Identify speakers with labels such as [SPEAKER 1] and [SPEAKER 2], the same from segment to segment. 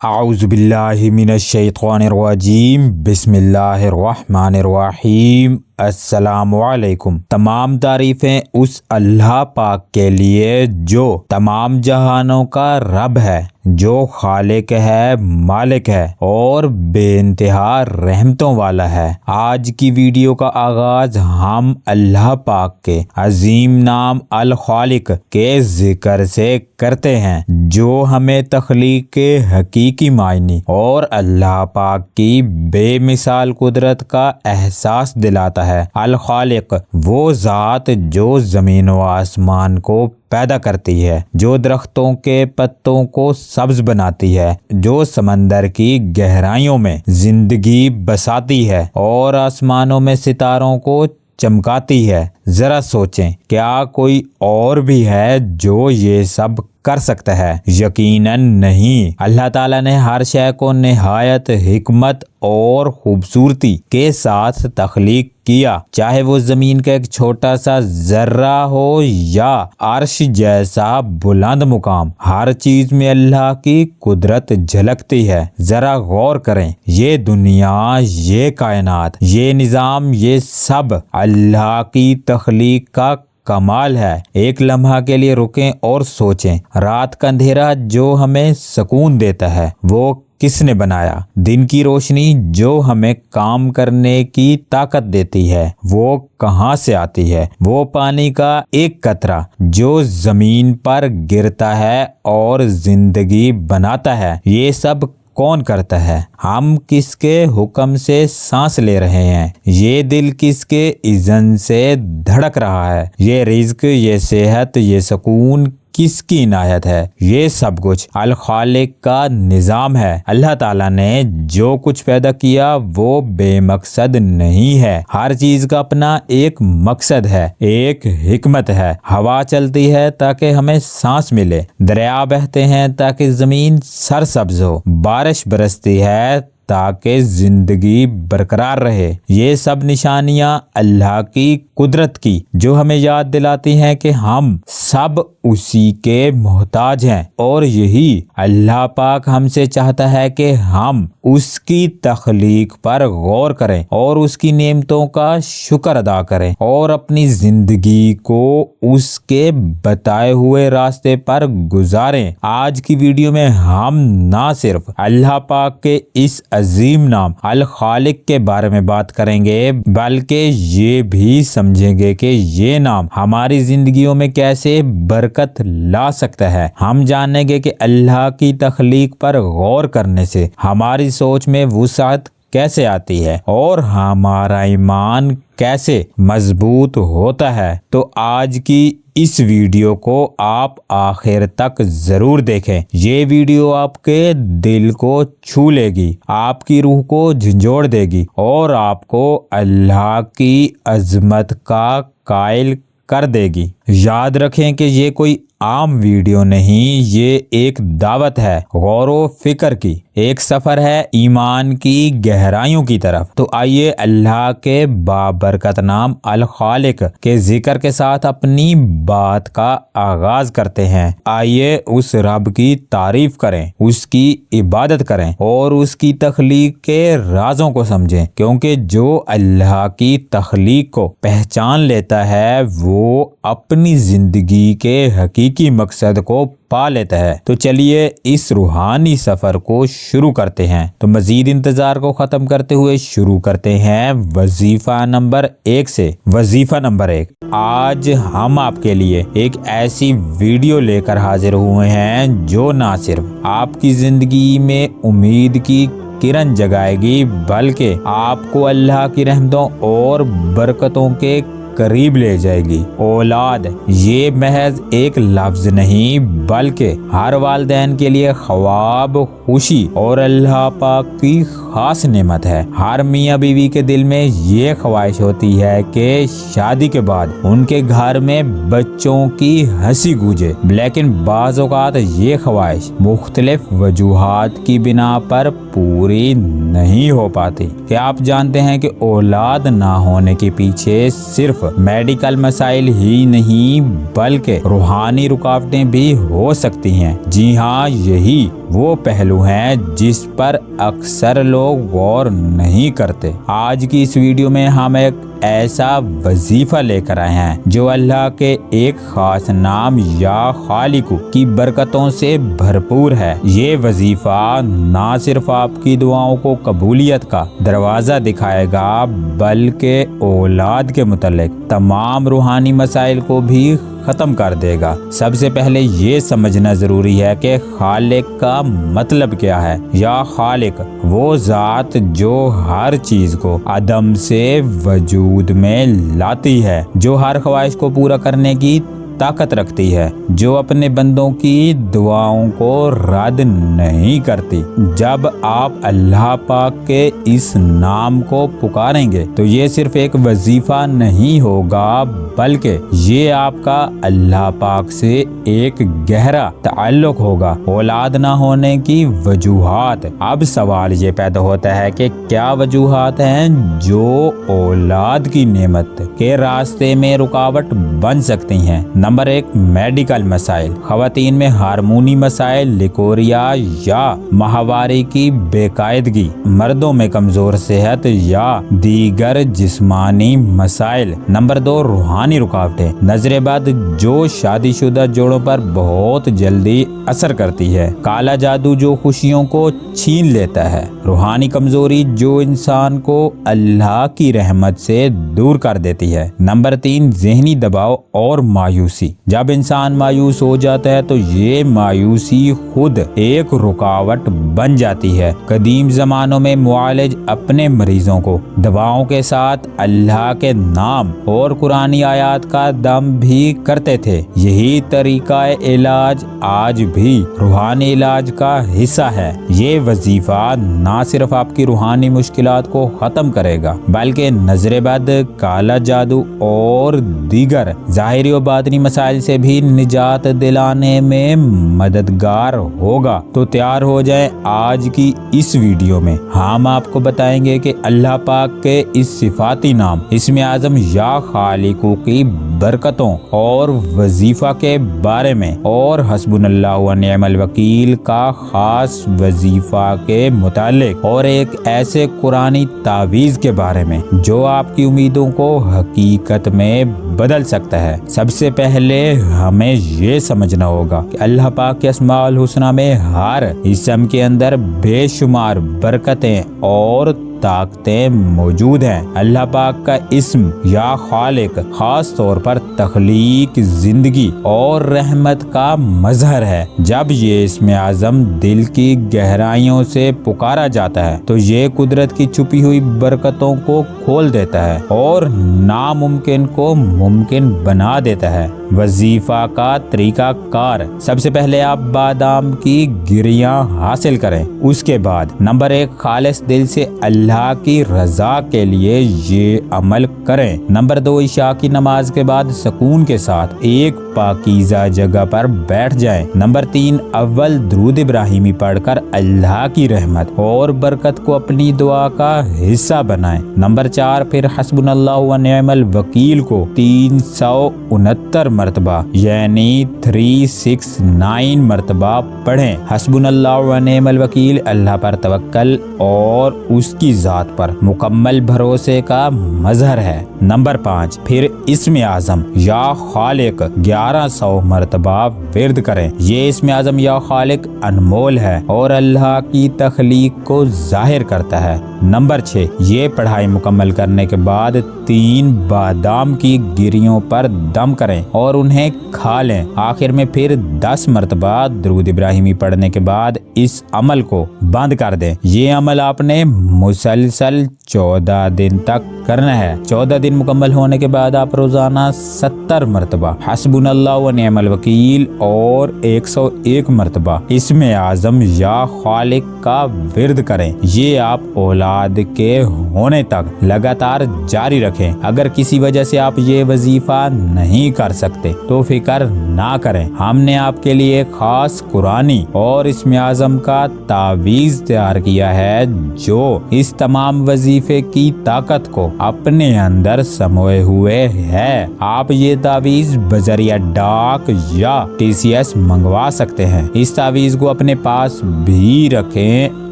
[SPEAKER 1] اعوذ باللہ من الشیطان الرجیم بسم اللہ الرحمن الرحیم۔ السلام علیکم۔ تمام تعریفیں اس اللہ پاک کے لیے جو تمام جہانوں کا رب ہے، جو خالق ہے، مالک ہے اور بے انتہا رحمتوں والا ہے۔ آج کی ویڈیو کا آغاز ہم اللہ پاک کے عظیم نام الخالق کے ذکر سے کرتے ہیں، جو ہمیں تخلیق کے حقیقی معنی اور اللہ پاک کی بے مثال قدرت کا احساس دلاتا ہے۔ الخالق وہ ذات جو زمین و آسمان کو پیدا کرتی ہے، جو درختوں کے پتوں کو سبز بناتی ہے، جو سمندر کی گہرائیوں میں زندگی بساتی ہے اور آسمانوں میں ستاروں کو چمکاتی ہے۔ ذرا سوچیں، کیا کوئی اور بھی ہے جو یہ سب کر سکتا ہے؟ یقیناً نہیں۔ اللہ تعالیٰ نے ہر شے کو نہایت حکمت اور خوبصورتی کے ساتھ تخلیق کیا، چاہے وہ زمین کا ایک چھوٹا سا ذرہ ہو یا عرش جیسا بلند مقام، ہر چیز میں اللہ کی قدرت جھلکتی ہے۔ ذرا غور کریں، یہ دنیا، یہ کائنات، یہ نظام، یہ سب اللہ کی تخلیق کا کمال ہے۔ ایک لمحہ کے لیے رکیں اور سوچیں، رات کا اندھیرا جو ہمیں سکون دیتا ہے، وہ کس نے بنایا؟ دن کی روشنی جو ہمیں کام کرنے کی طاقت دیتی ہے، وہ کہاں سے آتی ہے؟ وہ پانی کا ایک قطرہ جو زمین پر گرتا ہے اور زندگی بناتا ہے، یہ سب کون کرتا ہے؟ ہم کس کے حکم سے سانس لے رہے ہیں؟ یہ دل کس کے اذن سے دھڑک رہا ہے؟ یہ رزق، یہ صحت، یہ سکون کس کی عنایت ہے؟ یہ سب کچھ الخالق کا نظام ہے۔ اللہ تعالیٰ نے جو کچھ پیدا کیا وہ بے مقصد نہیں ہے۔ ہر چیز کا اپنا ایک مقصد ہے، ایک حکمت ہے۔ ہوا چلتی ہے تاکہ ہمیں سانس ملے، دریا بہتے ہیں تاکہ زمین سرسبز ہو، بارش برستی ہے تاکہ زندگی برقرار رہے۔ یہ سب نشانیاں اللہ کی قدرت کی جو ہمیں یاد دلاتی ہیں کہ ہم سب اسی کے محتاج ہیں، اور یہی اللہ پاک ہم سے چاہتا ہے کہ ہم اس کی تخلیق پر غور کریں اور اس کی نعمتوں کا شکر ادا کریں اور اپنی زندگی کو اس کے بتائے ہوئے راستے پر گزاریں۔ آج کی ویڈیو میں ہم نہ صرف اللہ پاک کے اس عظیم نام الخالق کے بارے میں بات کریں گے، بلکہ یہ بھی سمجھیں گے کہ یہ نام ہماری زندگیوں میں کیسے برکت لا سکتا ہے۔ ہم جانیں گے کہ اللہ کی تخلیق پر غور کرنے سے ہماری سوچ میں وسعت کیسے آتی ہے اور ہمارا ایمان کیسے مضبوط ہوتا ہے۔ تو آج کی اس ویڈیو کو آپ آخر تک ضرور دیکھیں۔ یہ ویڈیو آپ کے دل کو چھو لے گی، آپ کی روح کو جھنجھوڑ دے گی اور آپ کو اللہ کی عظمت کا قائل کر دے گی۔ یاد رکھیں کہ یہ کوئی عام ویڈیو نہیں، یہ ایک دعوت ہے غور و فکر کی، ایک سفر ہے ایمان کی گہرائیوں کی طرف۔ تو آئیے اللہ کے بابرکت نام الخالق کے ذکر کے ساتھ اپنی بات کا آغاز کرتے ہیں۔ آئیے اس رب کی تعریف کریں، اس کی عبادت کریں اور اس کی تخلیق کے رازوں کو سمجھیں، کیونکہ جو اللہ کی تخلیق کو پہچان لیتا ہے وہ اپنی زندگی کے حقیقی مقصد کو پا لیتا ہے۔ تو چلیے اس روحانی سفر کو شروع کرتے ہیں۔ تو مزید انتظار کو ختم کرتے ہوئے شروع کرتے ہیں وظیفہ نمبر 1 سے۔ وظیفہ نمبر 1، آج ہم آپ کے لیے ایک ایسی ویڈیو لے کر حاضر ہوئے ہیں جو نہ صرف آپ کی زندگی میں امید کی کرن جگائے گی، بلکہ آپ کو اللہ کی رحمتوں اور برکتوں کے قریب لے جائے گی۔ اولاد یہ محض ایک لفظ نہیں، بلکہ ہر والدین کے لیے خواب، خوشی اور اللہ پاک کی خاص نعمت ہے۔ ہر میاں بیوی کے دل میں یہ خواہش ہوتی ہے کہ شادی کے بعد ان کے گھر میں بچوں کی ہنسی گونجے، لیکن بعض اوقات یہ خواہش مختلف وجوہات کی بنا پر پوری نہیں ہو پاتی۔ کیا آپ جانتے ہیں کہ اولاد نہ ہونے کے پیچھے صرف صرف میڈیکل مسائل ہی نہیں بلکہ روحانی رکاوٹیں بھی ہو سکتی ہیں۔ جی ہاں، یہی وہ پہلو ہیں جس پر اکثر لوگ غور نہیں کرتے۔ آج کی اس ویڈیو میں ہم ایک ایسا وظیفہ لے کر آئے ہیں جو اللہ کے ایک خاص نام یا خالق کی برکتوں سے بھرپور ہے۔ یہ وظیفہ نہ صرف آپ کی دعاؤں کو قبولیت کا دروازہ دکھائے گا بلکہ اولاد کے متعلق تمام روحانی مسائل کو بھی ختم کر دے گا۔ سب سے پہلے یہ سمجھنا ضروری ہے کہ خالق کا مطلب کیا ہے۔ یا خالق وہ ذات جو ہر چیز کو عدم سے وجود میں لاتی ہے، جو ہر خواہش کو پورا کرنے کی طاقت رکھتی ہے، جو اپنے بندوں کی دعاؤں کو رد نہیں کرتی۔ جب آپ اللہ پاک کے اس نام کو پکاریں گے تو یہ صرف ایک وظیفہ نہیں ہوگا بلکہ یہ آپ کا اللہ پاک سے ایک گہرا تعلق ہوگا۔ اولاد نہ ہونے کی وجوہات۔ اب سوال یہ پیدا ہوتا ہے کہ کیا وجوہات ہیں جو اولاد کی نعمت کے راستے میں رکاوٹ بن سکتی ہیں؟ نمبر 1، میڈیکل مسائل۔ خواتین میں ہارمونی مسائل، لیکوریا یا ماہواری کی بے قاعدگی، مردوں میں کمزور صحت یا دیگر جسمانی مسائل۔ نمبر 2، روحانی رکاوٹیں۔ نظر بد جو شادی شدہ جوڑوں پر بہت جلدی اثر کرتی ہے۔ کالا جادو جو خوشیوں کو چھین لیتا ہے۔ روحانی کمزوری جو انسان کو اللہ کی رحمت سے دور کر دیتی ہے۔ نمبر 3، ذہنی دباؤ اور مایوسی۔ جب انسان مایوس ہو جاتا ہے تو یہ مایوسی خود ایک رکاوٹ بن جاتی ہے۔ قدیم زمانوں میں معالج اپنے مریضوں کو دواؤں کے ساتھ اللہ کے نام اور قرآنی آیات کا دم بھی کرتے تھے۔ یہی طریقہ علاج آج بھی روحانی علاج کا حصہ ہے۔ یہ وظیفہ نہ صرف آپ کی روحانی مشکلات کو ختم کرے گا بلکہ نظر بد، کالا جادو اور دیگر ظاہری و باطنی مسائل سے بھی نجات دلانے میں مددگار ہوگا۔ تو تیار ہو جائیں، آج کی اس ویڈیو میں ہم آپ کو بتائیں گے کہ اللہ پاک کے اس صفاتی نام اسم اعظم یا خالق کی برکتوں اور وظیفہ کے بارے میں، اور حسبنا اللہ و نعم الوکیل کا خاص وظیفہ کے متعلق، اور ایک ایسے قرآنی تعویذ کے بارے میں جو آپ کی امیدوں کو حقیقت میں بدل سکتا ہے۔ سب سے پہلے ہمیں یہ سمجھنا ہوگا کہ اللہ پاک کے اسماء الحسنی میں ہر اسم کے اندر بے شمار برکتیں اور طاقتیں موجود ہیں۔ اللہ پاک کا اسم یا خالق خاص طور پر تخلیق، زندگی اور رحمت کا مظہر ہے۔ جب یہ اسم اعظم دل کی گہرائیوں سے پکارا جاتا ہے تو یہ قدرت کی چھپی ہوئی برکتوں کو کھول دیتا ہے اور ناممکن کو ممکن بنا دیتا ہے۔ وظیفہ کا طریقہ کار۔ سب سے پہلے آپ بادام کی گریاں حاصل کریں۔ اس کے بعد نمبر 1، خالص دل سے اللہ کی رضا کے لیے یہ عمل کریں۔ نمبر 2، عشاء کی نماز کے بعد سکون کے ساتھ ایک پاکیزہ جگہ پر بیٹھ جائیں۔ نمبر 3، اول درود ابراہیمی پڑھ کر اللہ کی رحمت اور برکت کو اپنی دعا کا حصہ بنائیں۔ نمبر 4، پھر حسبنا اللہ و نعم الوکیل کو 369 مرتبہ یعنی 369 مرتبہ پڑھیں۔ حسبنا اللہ و نعم الوکیل اللہ پر توکل اور اس کی ذات پر مکمل بھروسے کا مظہر ہے۔ نمبر 5، پھر اسم اعظم یا خالق 1100 مرتبہ ورد کریں۔ یہ اسم اعظم یا خالق انمول ہے اور اللہ کی تخلیق کو ظاہر کرتا ہے۔ نمبر 6، یہ پڑھائی مکمل کرنے کے بعد 3 بادام کی گریوں پر دم کریں اور انہیں کھا لیں۔ آخر میں پھر 10 مرتبہ درود ابراہیمی پڑھنے کے بعد اس عمل کو بند کر دیں۔ یہ عمل آپ نے مسلسل 14 دن تک کرنا ہے۔ 14 دن مکمل ہونے کے بعد آپ روزانہ 70 مرتبہ حسبنا اللہ و نعم الوکیل اور 101 مرتبہ اسم اعظم یا خالق کا ورد کریں۔ یہ آپ اولاد کے ہونے تک لگاتار جاری رکھیں۔ اگر کسی وجہ سے آپ یہ وظیفہ نہیں کر سکتے تو فکر نہ کریں، ہم نے آپ کے لیے خاص قرآنی اور اسم اعظم आजम का तावीज तैयार किया है जो इस तमाम वजीफे की ताकत को अपने अंदर समोए हुए है। आप ये तावीज बजरिया डाक या TCS मंगवा सकते हैं। इस तावीज को अपने पास भी रखें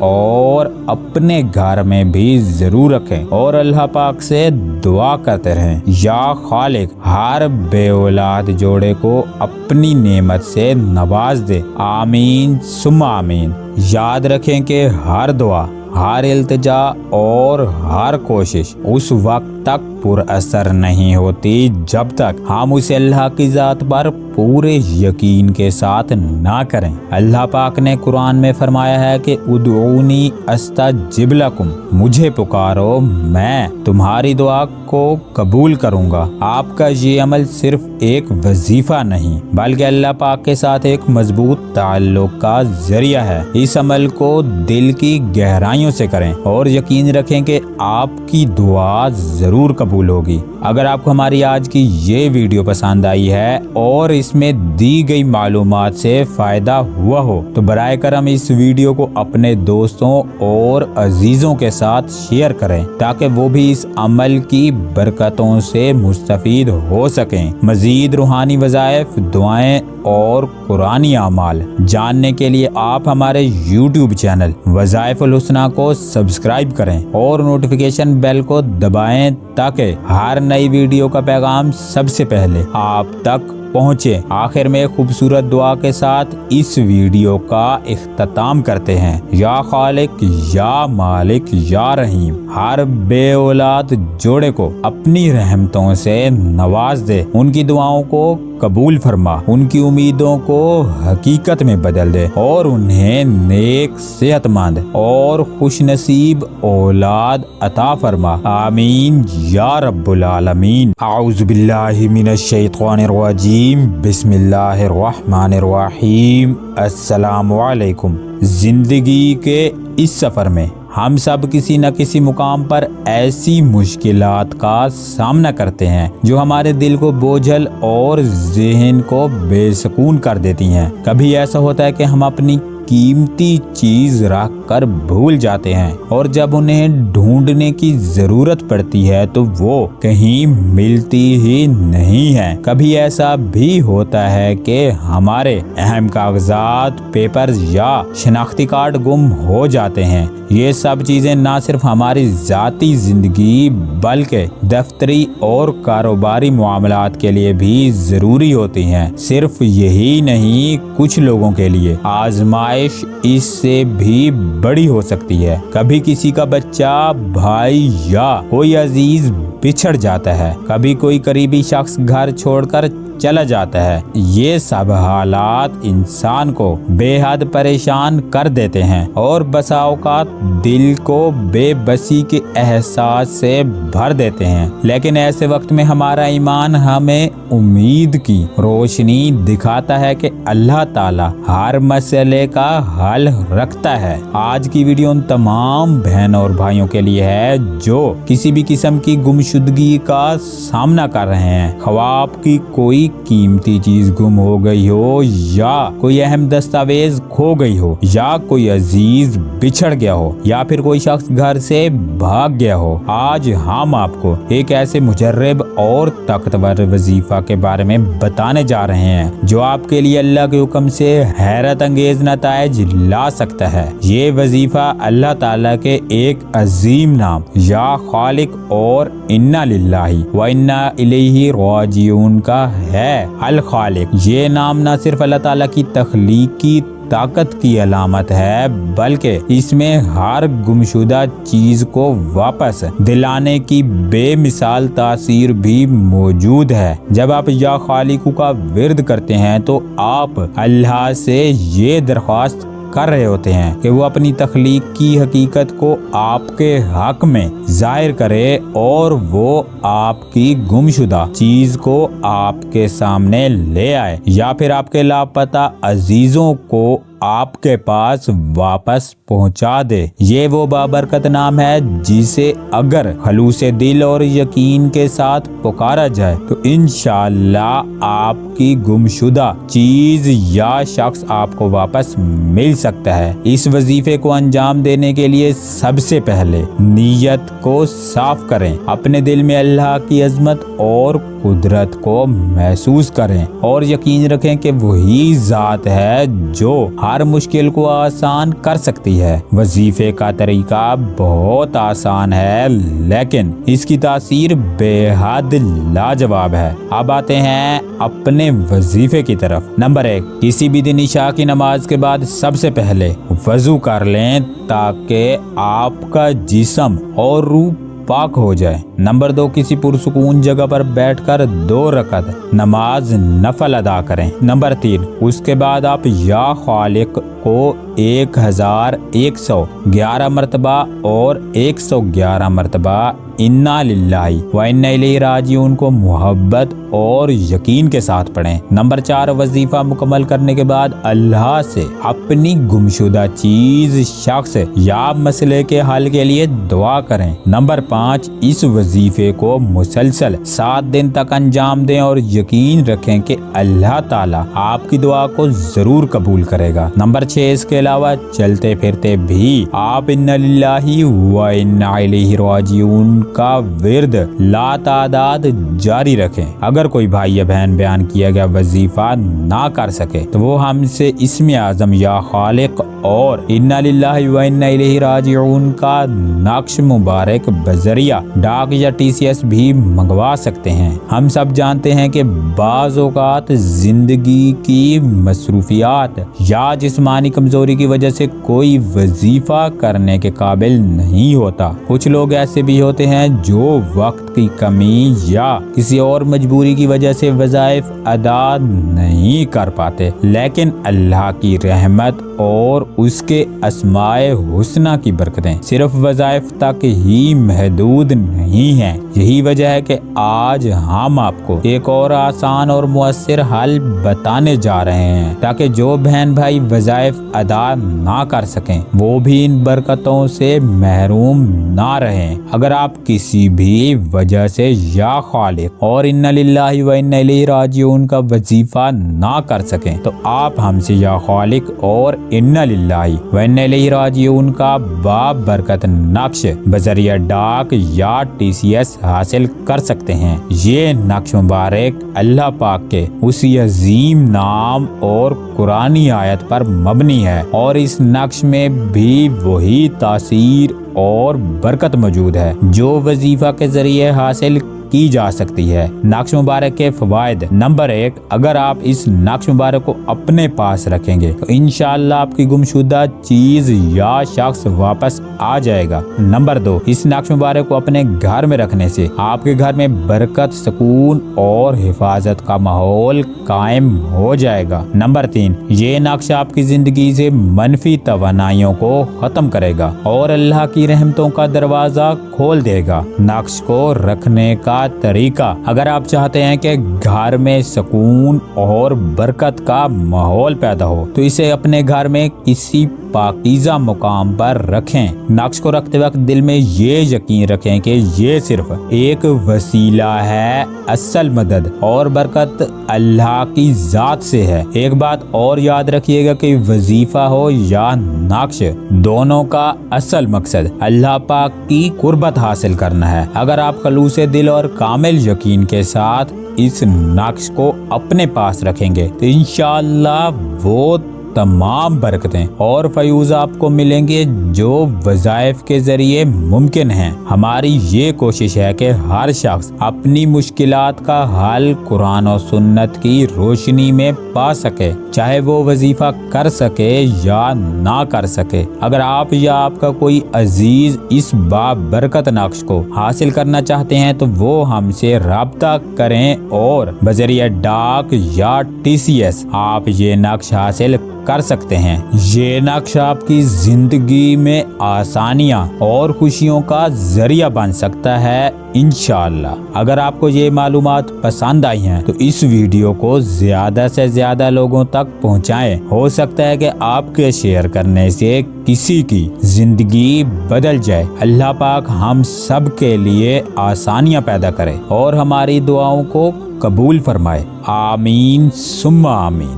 [SPEAKER 1] और अपने घर में भी जरूर रखें और अल्लाह पाक से दुआ करते रहें, या खालिक हर बेऔलाद जोड़े को अपनी नेमत से नवाज दे। आमीन सुम्मा आमीन। याद रखें कि हर दुआ, हर इल्तिजा और हर कोशिश उस वक्त तक पुरअसर नहीं होती जब तक हम उसे अल्लाह की जात पर पूरे यकीन के साथ ना करें। अल्लाह पाक ने कुरान में फरमाया है कि उदऊनी अस्तजिब लकुम, मुझे पुकारो मैं तुम्हारी दुआ को कबूल करूंगा। आपका ये अमल सिर्फ एक वजीफा नहीं बल्कि अल्लाह पाक के साथ एक मजबूत ताल्लुक का जरिया है। इस अमल को दिल की गहराइयों से करें और यकीन रखें कि आपकी दुआ जरूर कबूल होगी। अगर आपको हमारी आज की ये वीडियो पसंद आई है और इसमें दी गई मालूमात से फायदा हुआ हो तो बराए करम इस वीडियो को अपने दोस्तों और अजीजों के साथ शेयर करें ताकि वो भी इस अमल की बरकतों से मुस्तफीद हो सकें। मजीद रूहानी वज़ाइफ, दुआएं और कुरानी अमाल जानने के लिए आप हमारे YouTube चैनल वज़ाइफुल हुस्ना को सब्सक्राइब करें और नोटिफिकेशन बेल को दबाएं ताकि हर नई वीडियो का पैगाम सबसे पहले आप तक पहुँचे। आखिर में खूबसूरत दुआ के साथ इस वीडियो का इख्तिताम करते हैं। या खालिक या मालिक या रहीम हर बेऔलाद जोड़े को अपनी रहमतों से नवाज दे, उनकी दुआओं को कबूल फरमा, उनकी उम्मीदों को हकीकत में बदल दे और उन्हें नेक, सेहतमंद और खुशनसीब औलाद अता फरमा। आमीन या रब्बुल आलमीन। आऊज़ु बिल्लाहि मिनश शैतानिर रजीम। बिस्मिल्लाहिर्रहमानिर रहीम। अस्सलामु अलैकुम। जिंदगी के इस सफर में हम सब किसी न किसी मुकाम पर ऐसी मुश्किलात का सामना करते हैं जो हमारे दिल को बोझल और ज़हन को बेसुकून कर देती हैं। कभी ऐसा होता है कि हम अपनी कीमती चीज रख कर भूल जाते हैं और जब उन्हें ढूंढने की जरूरत पड़ती है तो वो कहीं मिलती ही नहीं है। कभी ऐसा भी होता है कि हमारे अहम कागजात, पेपर्स या शनाख्ती कार्ड गुम हो जाते हैं। ये सब चीजें ना सिर्फ हमारी जाती जिंदगी बल्कि दफ्तरी और कारोबारी मामलात के लिए भी जरूरी होती हैं। सिर्फ यही नहीं, कुछ लोगों के लिए आजमाइश इससे भी बड़ी हो सकती है। कभी किसी का बच्चा, भाई या कोई अजीज बिछड़ जाता है, कभी कोई करीबी शख्स घर छोड़कर चला जाता है। ये सब हालात इंसान को बेहद परेशान कर देते हैं और बसा औकात दिल को बेबसी के एहसास से भर देते हैं। लेकिन ऐसे वक्त में हमारा ईमान हमें उम्मीद की रोशनी दिखाता है कि अल्लाह ताला हर मसले का हल रखता है। आज की वीडियो उन तमाम बहनों और भाइयों के लिए है जो किसी भी किस्म की गुमशुदगी का सामना कर रहे हैं। ख्वाब की कोई कीमती चीज गुम हो गई हो या कोई अहम दस्तावेज खो गई हो या कोई अजीज बिछड़ गया हो या फिर कोई शख्स घर से भाग गया हो। आज हम आपको एक ऐसे मुजर्रब और ताकतवर वजीफा के बारे में बताने जा रहे हैं जो आपके लिए अल्लाह के हुक्म से हैरत अंगेज नताइज ला सकता है। ये वजीफा अल्लाह ताला के एक अजीम नाम या खालिक और इन्ना लिल्लाही व इन्ना इलैहि राजिऊन का है। अल खालिक ये नाम न सिर्फ अल्लाह ताला की तख्लीकी ताकत की अलामत है बल्कि इसमें हर गुमशुदा चीज को वापस दिलाने की बेमिसाल तासीर भी मौजूद है। जब आप या खालिकू का विर्द करते हैं तो आप अल्लाह से ये दरख्वास्त कर रहे होते हैं कि वो अपनी तख्लीक की हकीकत को आपके हक में जाहिर करे और वो आपकी गुमशुदा चीज को आपके सामने ले आए या फिर आपके लापता अजीजों को آپ کے پاس واپس پہنچا دے۔ یہ وہ بابرکت نام ہے جسے اگر خلوص دل اور یقین کے ساتھ پکارا جائے تو انشاءاللہ آپ کی گمشدہ چیز یا شخص آپ کو واپس مل سکتا ہے۔ اس وظیفے کو انجام دینے کے لیے سب سے پہلے نیت کو صاف کریں، اپنے دل میں اللہ کی عظمت اور قدرت کو محسوس کریں اور یقین رکھیں کہ وہی ذات ہے جو ہر مشکل کو آسان کر سکتی ہے۔ وظیفے کا طریقہ بہت آسان ہے لیکن اس کی تاثیر بے حد لاجواب ہے۔ اب آتے ہیں اپنے وظیفے کی طرف۔ نمبر 1، کسی بھی دن عشاء کی نماز کے بعد سب سے پہلے وضو کر لیں تاکہ آپ کا جسم اور روح پاک ہو جائے۔ نمبر 2، کسی پرسکون جگہ پر بیٹھ کر 2 رکعت نماز نفل ادا کریں۔ نمبر 3، اس کے بعد آپ یا خالق کو 1111 مرتبہ اور 111 مرتبہ انا للہ و انا الیہ راجعون کو محبت اور یقین کے ساتھ پڑھیں۔ نمبر 4، وظیفہ مکمل کرنے کے بعد اللہ سے اپنی گمشدہ چیز، شخص یا مسئلے کے حل کے لیے دعا کریں۔ نمبر 5، اس وظیفے کو مسلسل 7 دن تک انجام دیں اور یقین رکھیں کہ اللہ تعالیٰ آپ کی دعا کو ضرور قبول کرے گا۔ نمبر 6، اس کے علاوہ چلتے پھرتے بھی آپ انا للہ و انا الیہ راجعون کا ورد لا تعداد جاری رکھیں۔ اگر کوئی بھائی یا بہن بیان کیا گیا وظیفہ نہ کر سکے تو وہ ہم سے اسم اعظم یا خالق اور انا للہ و انا الیہ راجعون کا نقش مبارک بذریعہ ڈاک یا TCS بھی منگوا سکتے ہیں۔ ہم سب جانتے ہیں کہ بعض اوقات زندگی کی مصروفیات یا جسمانی کمزوری کی وجہ سے کوئی وظیفہ کرنے کے قابل نہیں ہوتا۔ کچھ لوگ ایسے بھی ہوتے ہیں جو وقت کی کمی یا کسی اور مجبوری کی وجہ سے وظائف ادا نہیں کر پاتے، لیکن اللہ کی رحمت اور اس کے اسماء حسنہ کی برکتیں صرف وظائف تک ہی محدود نہیں ہیں۔ یہی وجہ ہے کہ آج ہم آپ کو ایک اور آسان اور مؤثر حل بتانے جا رہے ہیں تاکہ جو بہن بھائی وظائف ادا نہ کر سکیں وہ بھی ان برکتوں سے محروم نہ رہیں۔ اگر آپ کسی بھی وجہ سے یا خالق اور انا للہ و انا الیہ راجعون کا وظیفہ نہ کر سکیں تو آپ ہم سے یا خالق اور انا للہ و انا الیہ راجعون کا بابرکت نقش بذریعہ ڈاک یا TCS حاصل کر سکتے ہیں۔ یہ نقش مبارک اللہ پاک کے اسی عظیم نام اور قرآنی آیت پر مبنی ہے اور اس نقش میں بھی وہی تاثیر اور برکت موجود ہے جو وظیفہ کے ذریعے حاصل کی جا سکتی ہے۔ نقش مبارک کے فوائد۔ نمبر 1، اگر آپ اس نقش مبارک کو اپنے پاس رکھیں گے تو انشاءاللہ آپ کی گمشدہ چیز یا شخص واپس آ جائے گا۔ نمبر 2، اس نقش مبارک کو اپنے گھر میں رکھنے سے آپ کے گھر میں برکت، سکون اور حفاظت کا ماحول قائم ہو جائے گا۔ نمبر 3، یہ نقش آپ کی زندگی سے منفی توانائیوں کو ختم کرے گا اور اللہ کی رحمتوں کا دروازہ کھول دے گا۔ نقش کو رکھنے کا طریقہ۔ اگر آپ چاہتے ہیں کہ گھر میں سکون اور برکت کا ماحول پیدا ہو تو اسے اپنے گھر میں کسی پاکیزہ مقام پر رکھیں۔ نقش کو رکھتے وقت دل میں یہ یقین رکھیں کہ یہ صرف ایک وسیلہ ہے، اصل مدد اور برکت اللہ کی ذات سے ہے۔ ایک بات اور یاد رکھیے گا کہ وظیفہ ہو یا نقش، دونوں کا اصل مقصد اللہ پاک کی قربت حاصل کرنا ہے۔ اگر آپ خلوص دل اور کامل یقین کے ساتھ اس نقش کو اپنے پاس رکھیں گے تو انشاءاللہ وہ تمام برکتیں اور فیوز آپ کو ملیں گے جو وظائف کے ذریعے ممکن ہیں۔ ہماری یہ کوشش ہے کہ ہر شخص اپنی مشکلات کا حل قرآن و سنت کی روشنی میں پا سکے، چاہے وہ وظیفہ کر سکے یا نہ کر سکے۔ اگر آپ یا آپ کا کوئی عزیز اس بابرکت نقش کو حاصل کرنا چاہتے ہیں تو وہ ہم سے رابطہ کریں اور بذریعہ ڈاک یا TCS آپ یہ نقش حاصل कर सकते हैं। ये नक्शा आपकी जिंदगी में आसानियाँ और खुशियों का जरिया बन सकता है इंशाअल्लाह। अगर आपको ये मालूमात पसंद आई हैं तो इस वीडियो को ज्यादा से ज्यादा लोगों तक पहुंचाएं। हो सकता है कि आपके शेयर करने से किसी की जिंदगी बदल जाए। अल्लाह पाक हम सब के लिए आसानियां पैदा करे और हमारी दुआओं को कबूल फरमाए। आमीन सुम्मा आमीन।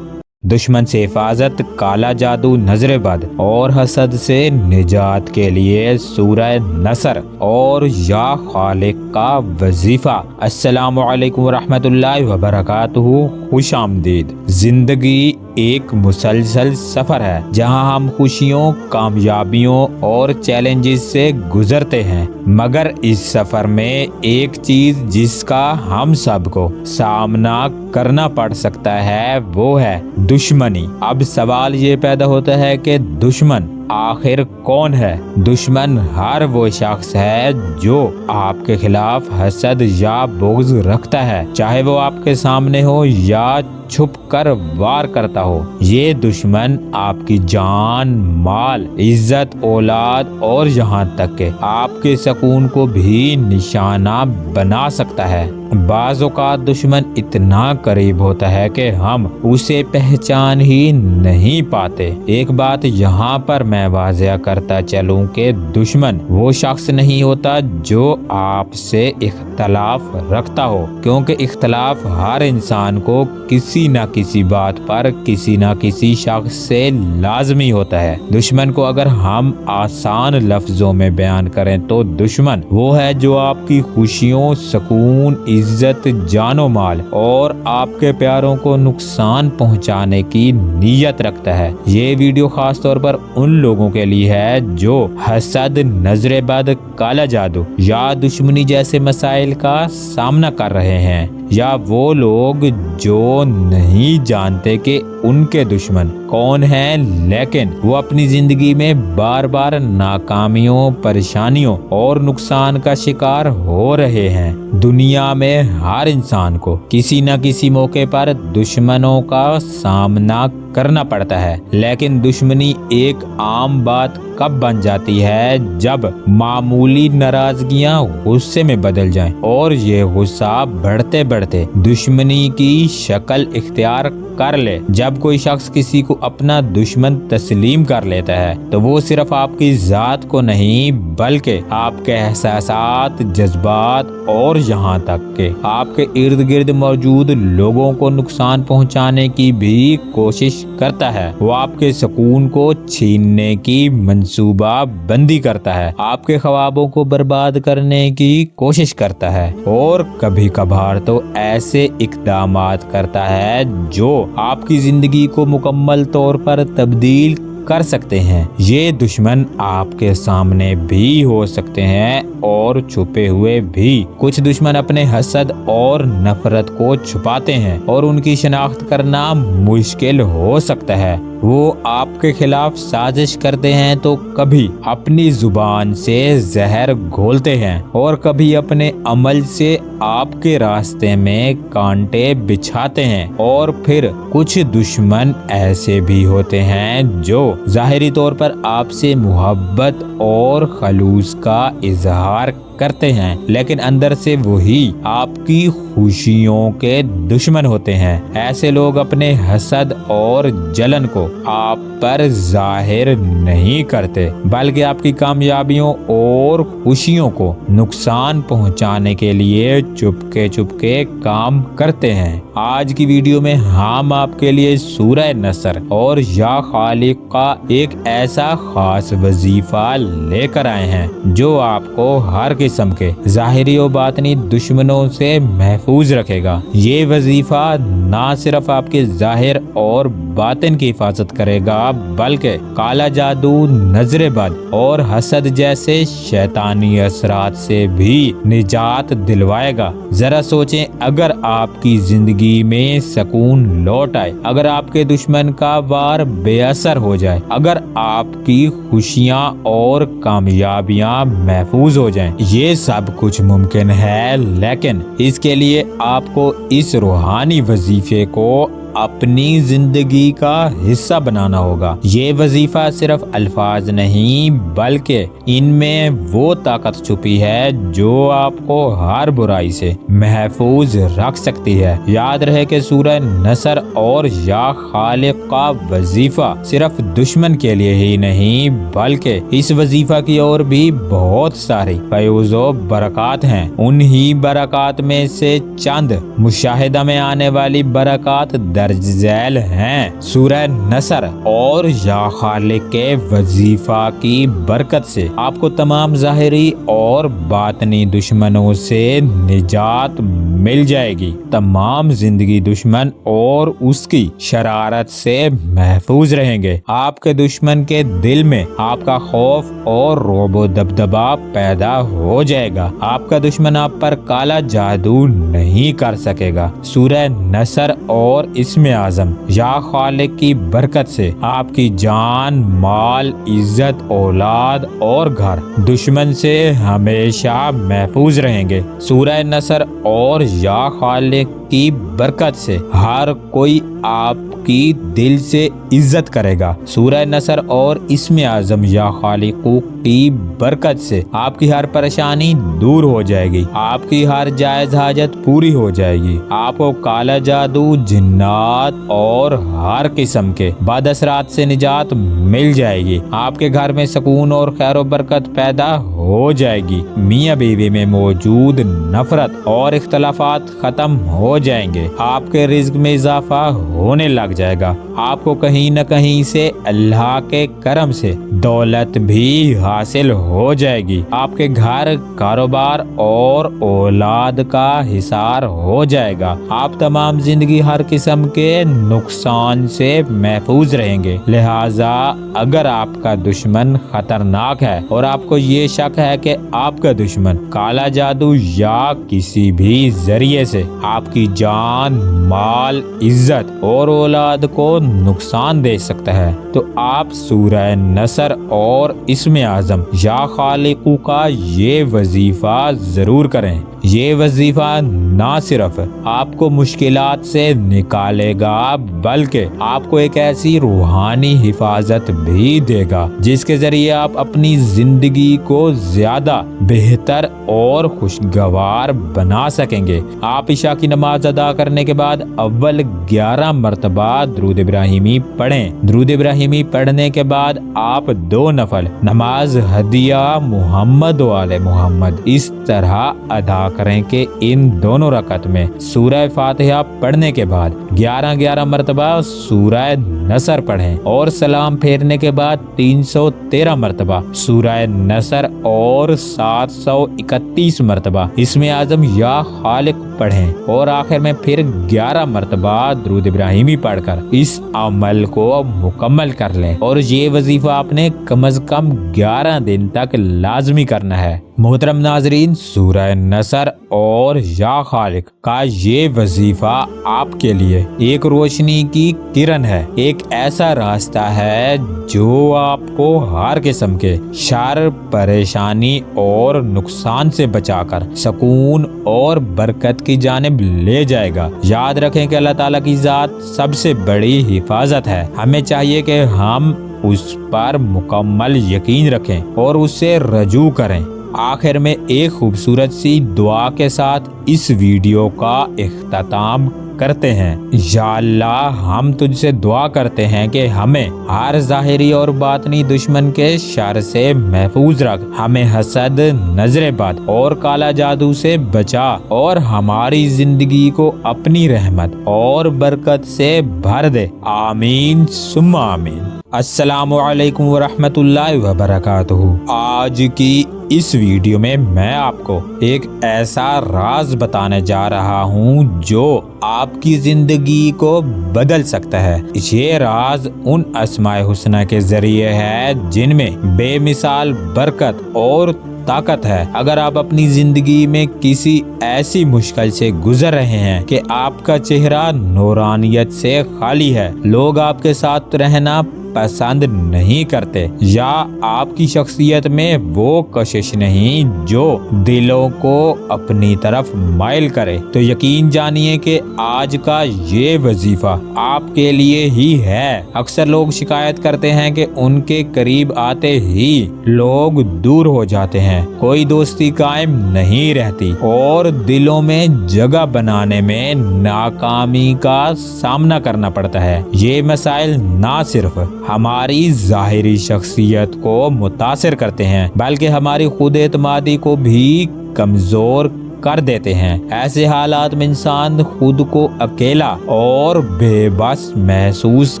[SPEAKER 1] दुश्मन से हिफाजत, काला जादू, नजर बद और हसद से निजात के लिए सूरह नसर और या खालिक का वजीफा। अस्सलामु अलैकुम वरहमतुल्लाहि वबरकातुहू। खुश आमदीद। जिंदगी एक मुसलसल सफर है जहां हम खुशियों, कामयाबियों और चैलेंजेस से गुजरते हैं, मगर इस सफर में एक चीज जिसका हम सबको सामना करना पड़ सकता है वो है दुश्मनी। अब सवाल ये पैदा होता है कि दुश्मन आखिर कौन है? दुश्मन हर वो शख्स है जो आपके खिलाफ हसद या बुग़्ज़ रखता है, चाहे वो आपके सामने हो या छुप कर वार करता हो। ये दुश्मन आपकी जान, माल, इज्जत, औलाद और यहाँ तक के आपके सुकून को भी निशाना बना सकता है। बाज़ औक़ात दुश्मन इतना करीब होता है कि हम उसे पहचान ही नहीं पाते। एक बात यहाँ पर मैं वाज़िया करता चलूं कि दुश्मन वो शख्स नहीं होता जो आपसे इख्तलाफ रखता हो, क्योंकि इख्तलाफ हर इंसान को किसी न किसी बात पर किसी न किसी शख्स से लाजमी होता है। दुश्मन को अगर हम आसान लफ्जों में बयान करें तो दुश्मन वो है जो आपकी खुशियों, सुकून, इज्जत, जानो माल और आपके प्यारों को नुकसान पहुंचाने की नीयत रखता है। ये वीडियो खास तौर पर उन लोगों के लिए है जो हसद, नजर बद, काला जादू या दुश्मनी जैसे मसाइल का सामना कर रहे हैं, या वो लोग जो नहीं जानते कि उनके दुश्मन कौन हैं, लेकिन वो अपनी जिंदगी में बार बार नाकामियों, परेशानियों और नुकसान का शिकार हो रहे हैं। दुनिया में हर इंसान को किसी न किसी मौके पर दुश्मनों का सामना करना पड़ता है, लेकिन दुश्मनी एक आम बात कब बन जाती है जब मामूली नाराजगियां गुस्से में बदल जाएं और ये गुस्सा बढ़ते बढ़ते दुश्मनी की शक्ल इख्तियार कर ले। जब कोई शख्स किसी को अपना दुश्मन तस्लीम कर लेता है तो वो सिर्फ आपकी जात को नहीं बल्कि आपके एहसासात, जज्बात और यहाँ तक के आपके इर्द गिर्द मौजूद लोगों को नुकसान पहुँचाने की भी कोशिश करता है। वो आपके सुकून को छीनने की मंसूबा बंदी करता है, आपके ख्वाबों को बर्बाद करने की कोशिश करता है और कभी कभार तो ऐसे इक़दामात करता है जो आपकी जिंदगी को मुकम्मल तौर पर तब्दील कर सकते हैं। ये दुश्मन आपके सामने भी हो सकते हैं और छुपे हुए भी। कुछ दुश्मन अपने हसद और नफरत को छुपाते हैं और उनकी शनाख्त करना मुश्किल हो सकता है। वो आपके खिलाफ साजिश करते हैं तो कभी अपनी जुबान से जहर घोलते हैं और कभी अपने अमल से आपके रास्ते में कांटे बिछाते हैं। और फिर कुछ दुश्मन ऐसे भी होते हैं जो जाहिरी तौर पर आपसे मोहब्बत और खलूस का इजहार करते हैं, लेकिन अंदर से वही आपकी खुशियों के दुश्मन होते हैं। ऐसे लोग अपने हसद और जलन को आप पर जाहिर नहीं करते, बल्कि आपकी कामयाबियों और खुशियों को नुकसान पहुंचाने के लिए चुपके चुपके काम करते हैं। आज की वीडियो में हम आपके लिए सूरह नसर और या खालिक का एक ऐसा खास वजीफा लेकर आए हैं जो आपको हर किस्म के जाहिरी और बातनी दुश्मनों से महफूज रखेगा। ये वजीफा ना सिर्फ आपके जाहिर और बातिन की हिफाजत करेगा बल्कि काला जादू, नजर बद और हसद जैसे शैतानी असरात से भी निजात दिलवाएगा। जरा सोचें, अगर आपकी जिंदगी में सुकून लौट आए, अगर आपके दुश्मन का वार बेअसर हो जाए, अगर आपकी खुशियां और कामयाबियां महफूज हो जाएं, ये सब कुछ मुमकिन है, लेकिन इसके लिए आपको इस रूहानी वजीफे को अपनी जिंदगी का हिस्सा बनाना होगा। ये वजीफा सिर्फ अल्फाज नहीं बल्कि इनमें वो ताकत छुपी है जो आपको हर बुराई से महफूज रख सकती है। याद रहे कि सूरह नसर और या खालिक का वजीफा सिर्फ दुश्मन के लिए ही नहीं बल्कि इस वजीफा की और भी बहुत सारी फैज़ो बरक़ात हैं। उन्हीं बरक़ात में से चंद मुशाहिदा में आने वाली बरक़ात दर्ज झैल हैं। सूरह नसर और या खालिक के वजीफा की बरकत से आपको तमाम ज़ाहिरी और बातनी दुश्मनों से निजात मिल जाएगी। तमाम जिंदगी दुश्मन और उसकी शरारत से महफूज रहेंगे। आपके दुश्मन के दिल में आपका खौफ और रोबो दबदबा पैदा हो जाएगा। आपका दुश्मन आप पर काला जादू नहीं कर सकेगा। सूरह नसर और इस्म आज़म या खालिक की बरकत से आपकी जान, माल, इज्जत, औलाद और घर दुश्मन से हमेशा महफूज रहेंगे। सूरह नसर और या खालिक की बरकत से हर कोई आपकी दिल से इज्जत करेगा। सूरह नसर और इस्म आज़म या खालिकू की बरकत से आपकी हर परेशानी दूर हो जाएगी। आपकी हर जायज हाजत पूरी हो जाएगी। आपको काला जादू, जिन्नात और हर किस्म के बदअसरात से निजात मिल जाएगी। आपके घर में सुकून और खैर बरकत पैदा हो जाएगी। मियाँ बीवी में मौजूद नफरत और इख्तलाफात खत्म हो जाएंगे। आपके रिज्क में इजाफा होने लग जाएगा। आपको कहीं न कहीं से अल्लाह के करम से दौलत भी हासिल हो जाएगी। आपके घर, कारोबार और औलाद का हिसार हो जाएगा। आप तमाम जिंदगी हर किस्म के नुकसान से महफूज रहेंगे। लिहाजा अगर आपका दुश्मन खतरनाक है और आपको ये शक है कि आपका दुश्मन काला जादू या किसी भी जरिए से आपकी जान, माल, इज्जत और औलाद को नुकसान दे सकता है तो आप सूरह नसर और इस्म आज़म या खालिकू का ये वजीफा जरूर करें। ये वजीफा ना सिर्फ आपको मुश्किलात से निकालेगा बल्कि आपको एक ऐसी रूहानी हिफाजत भी देगा जिसके जरिए आप अपनी जिंदगी को ज्यादा बेहतर और खुशगवार बना सकेंगे। आप इशा की नमाज अदा करने के बाद अव्वल 11 मरतबा दुरूद इब्राहिमी पढ़ें। दुरूद इब्राहिमी पढ़ने के बाद आप 2 नफल नमाज हदिया मोहम्मद वाले मोहम्मद इस तरह अदा करें कि इन दोनों रकत में सूरह फातिहा पढ़ने के बाद 11 मरतबा सूरह नसर पढ़ें और सलाम फेरने के बाद 313 मरतबा सूरह नसर और 731 मरतबा इस्म आज़म या खालिक पढ़ें और आखिर में फिर 11 मरतबा दुरूद इब्राहिमी पढ़कर इस अमल को मुकम्मल कर लें। और ये वजीफा आपने कम से कम 11 दिन तक लाजमी करना है। मोहतरम नाजरीन, सूरह नसर और या खालिक का ये वजीफा आपके लिए एक रोशनी की किरण है। एक ऐसा रास्ता है जो आपको हर किस्म के शर, परेशानी और नुकसान से बचाकर सुकून और बरकत की जानिब ले जाएगा। याद रखें कि अल्लाह ताला की जात सबसे बड़ी हिफाजत है। हमें चाहिए कि हम उस पर मुकम्मल यकीन रखें और उससे रजू करें। आखिर में एक खूबसूरत सी दुआ के साथ इस वीडियो का इख्तिताम करते हैं। या अल्लाह, हम तुझसे दुआ करते हैं कि हमें हर ज़ाहिरी और बातनी दुश्मन के शर से महफूज रख, हमें हसद, नजरे बद और काला जादू से बचा और हमारी जिंदगी को अपनी रहमत और बरकत से भर दे। आमीन सुम्मा आमीन। अस्सलामु अलैकुम वरहमतुल्लाहि वबरकातुहू। आज की इस वीडियो में मैं आपको एक ऐसा राज बताने जा रहा हूँ जो आपकी जिंदगी को बदल सकता है। ये राज उन अस्माए हुस्ना के जरिए है जिनमें बेमिसाल बरकत और ताकत है। अगर आप अपनी जिंदगी में किसी ऐसी मुश्किल से गुजर रहे हैं कि आपका चेहरा नूरानियत से खाली है, लोग आपके साथ रहना पसंद नहीं करते, या आपकी शख्सियत में वो कशिश नहीं जो दिलों को अपनी तरफ माइल करे, तो यकीन जानिए कि आज का ये वजीफा आपके लिए ही है। अक्सर लोग शिकायत करते हैं कि उनके करीब आते ही लोग दूर हो जाते हैं, कोई दोस्ती कायम नहीं रहती और दिलों में जगह बनाने में नाकामी का सामना करना पड़ता है। ये मसाइल ना सिर्फ हमारी जाहिरी शख्सियत को मुतासिर करते हैं बल्कि हमारी खुद एतमादी को भी कमजोर कर देते हैं। ऐसे हालात में इंसान खुद को अकेला और बेबस महसूस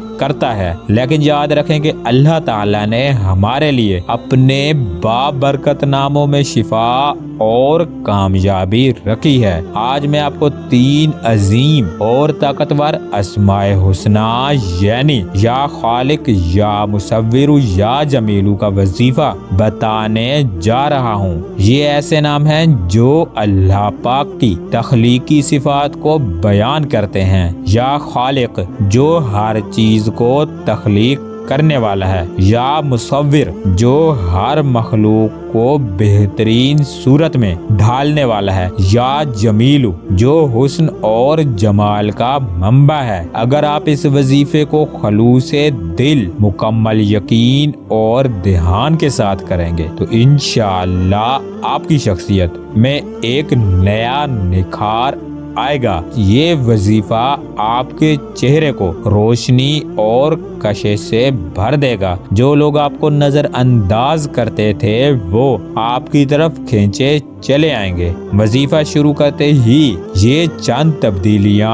[SPEAKER 1] करता है, लेकिन याद रखें कि अल्लाह ताला ने हमारे लिए अपने बाबरकत नामों में शिफा और कामयाबी रखी है। आज मैं आपको 3 अजीम और ताकतवर अस्माए हुस्ना यानी या खालिक, या मुसव्विर, या जमीलू का वजीफा बताने जा रहा हूँ। ये ऐसे नाम हैं जो अल्लाह पाक की तख्लीकी सिफात को बयान करते हैं। या खालिक जो हर चीज को तख्लीक करने वाला है, या मुसव्विर जो हर मखलूक को बेहतरीन सूरत में ढालने वाला है, या जमीलू जो हुस्न और जमाल का मंबा है। अगर आप इस वजीफे को खलूसे दिल, मुकम्मल यकीन और ध्यान के साथ करेंगे तो इंशाअल्लाह आपकी शख्सियत में एक नया निखार आएगा। ये वजीफा आपके चेहरे को रोशनी और कशिश से भर देगा। जो लोग आपको नजरअंदाज करते थे वो आपकी तरफ खींचे चले आएंगे। वजीफा शुरू करते ही ये चंद तब्दीलियां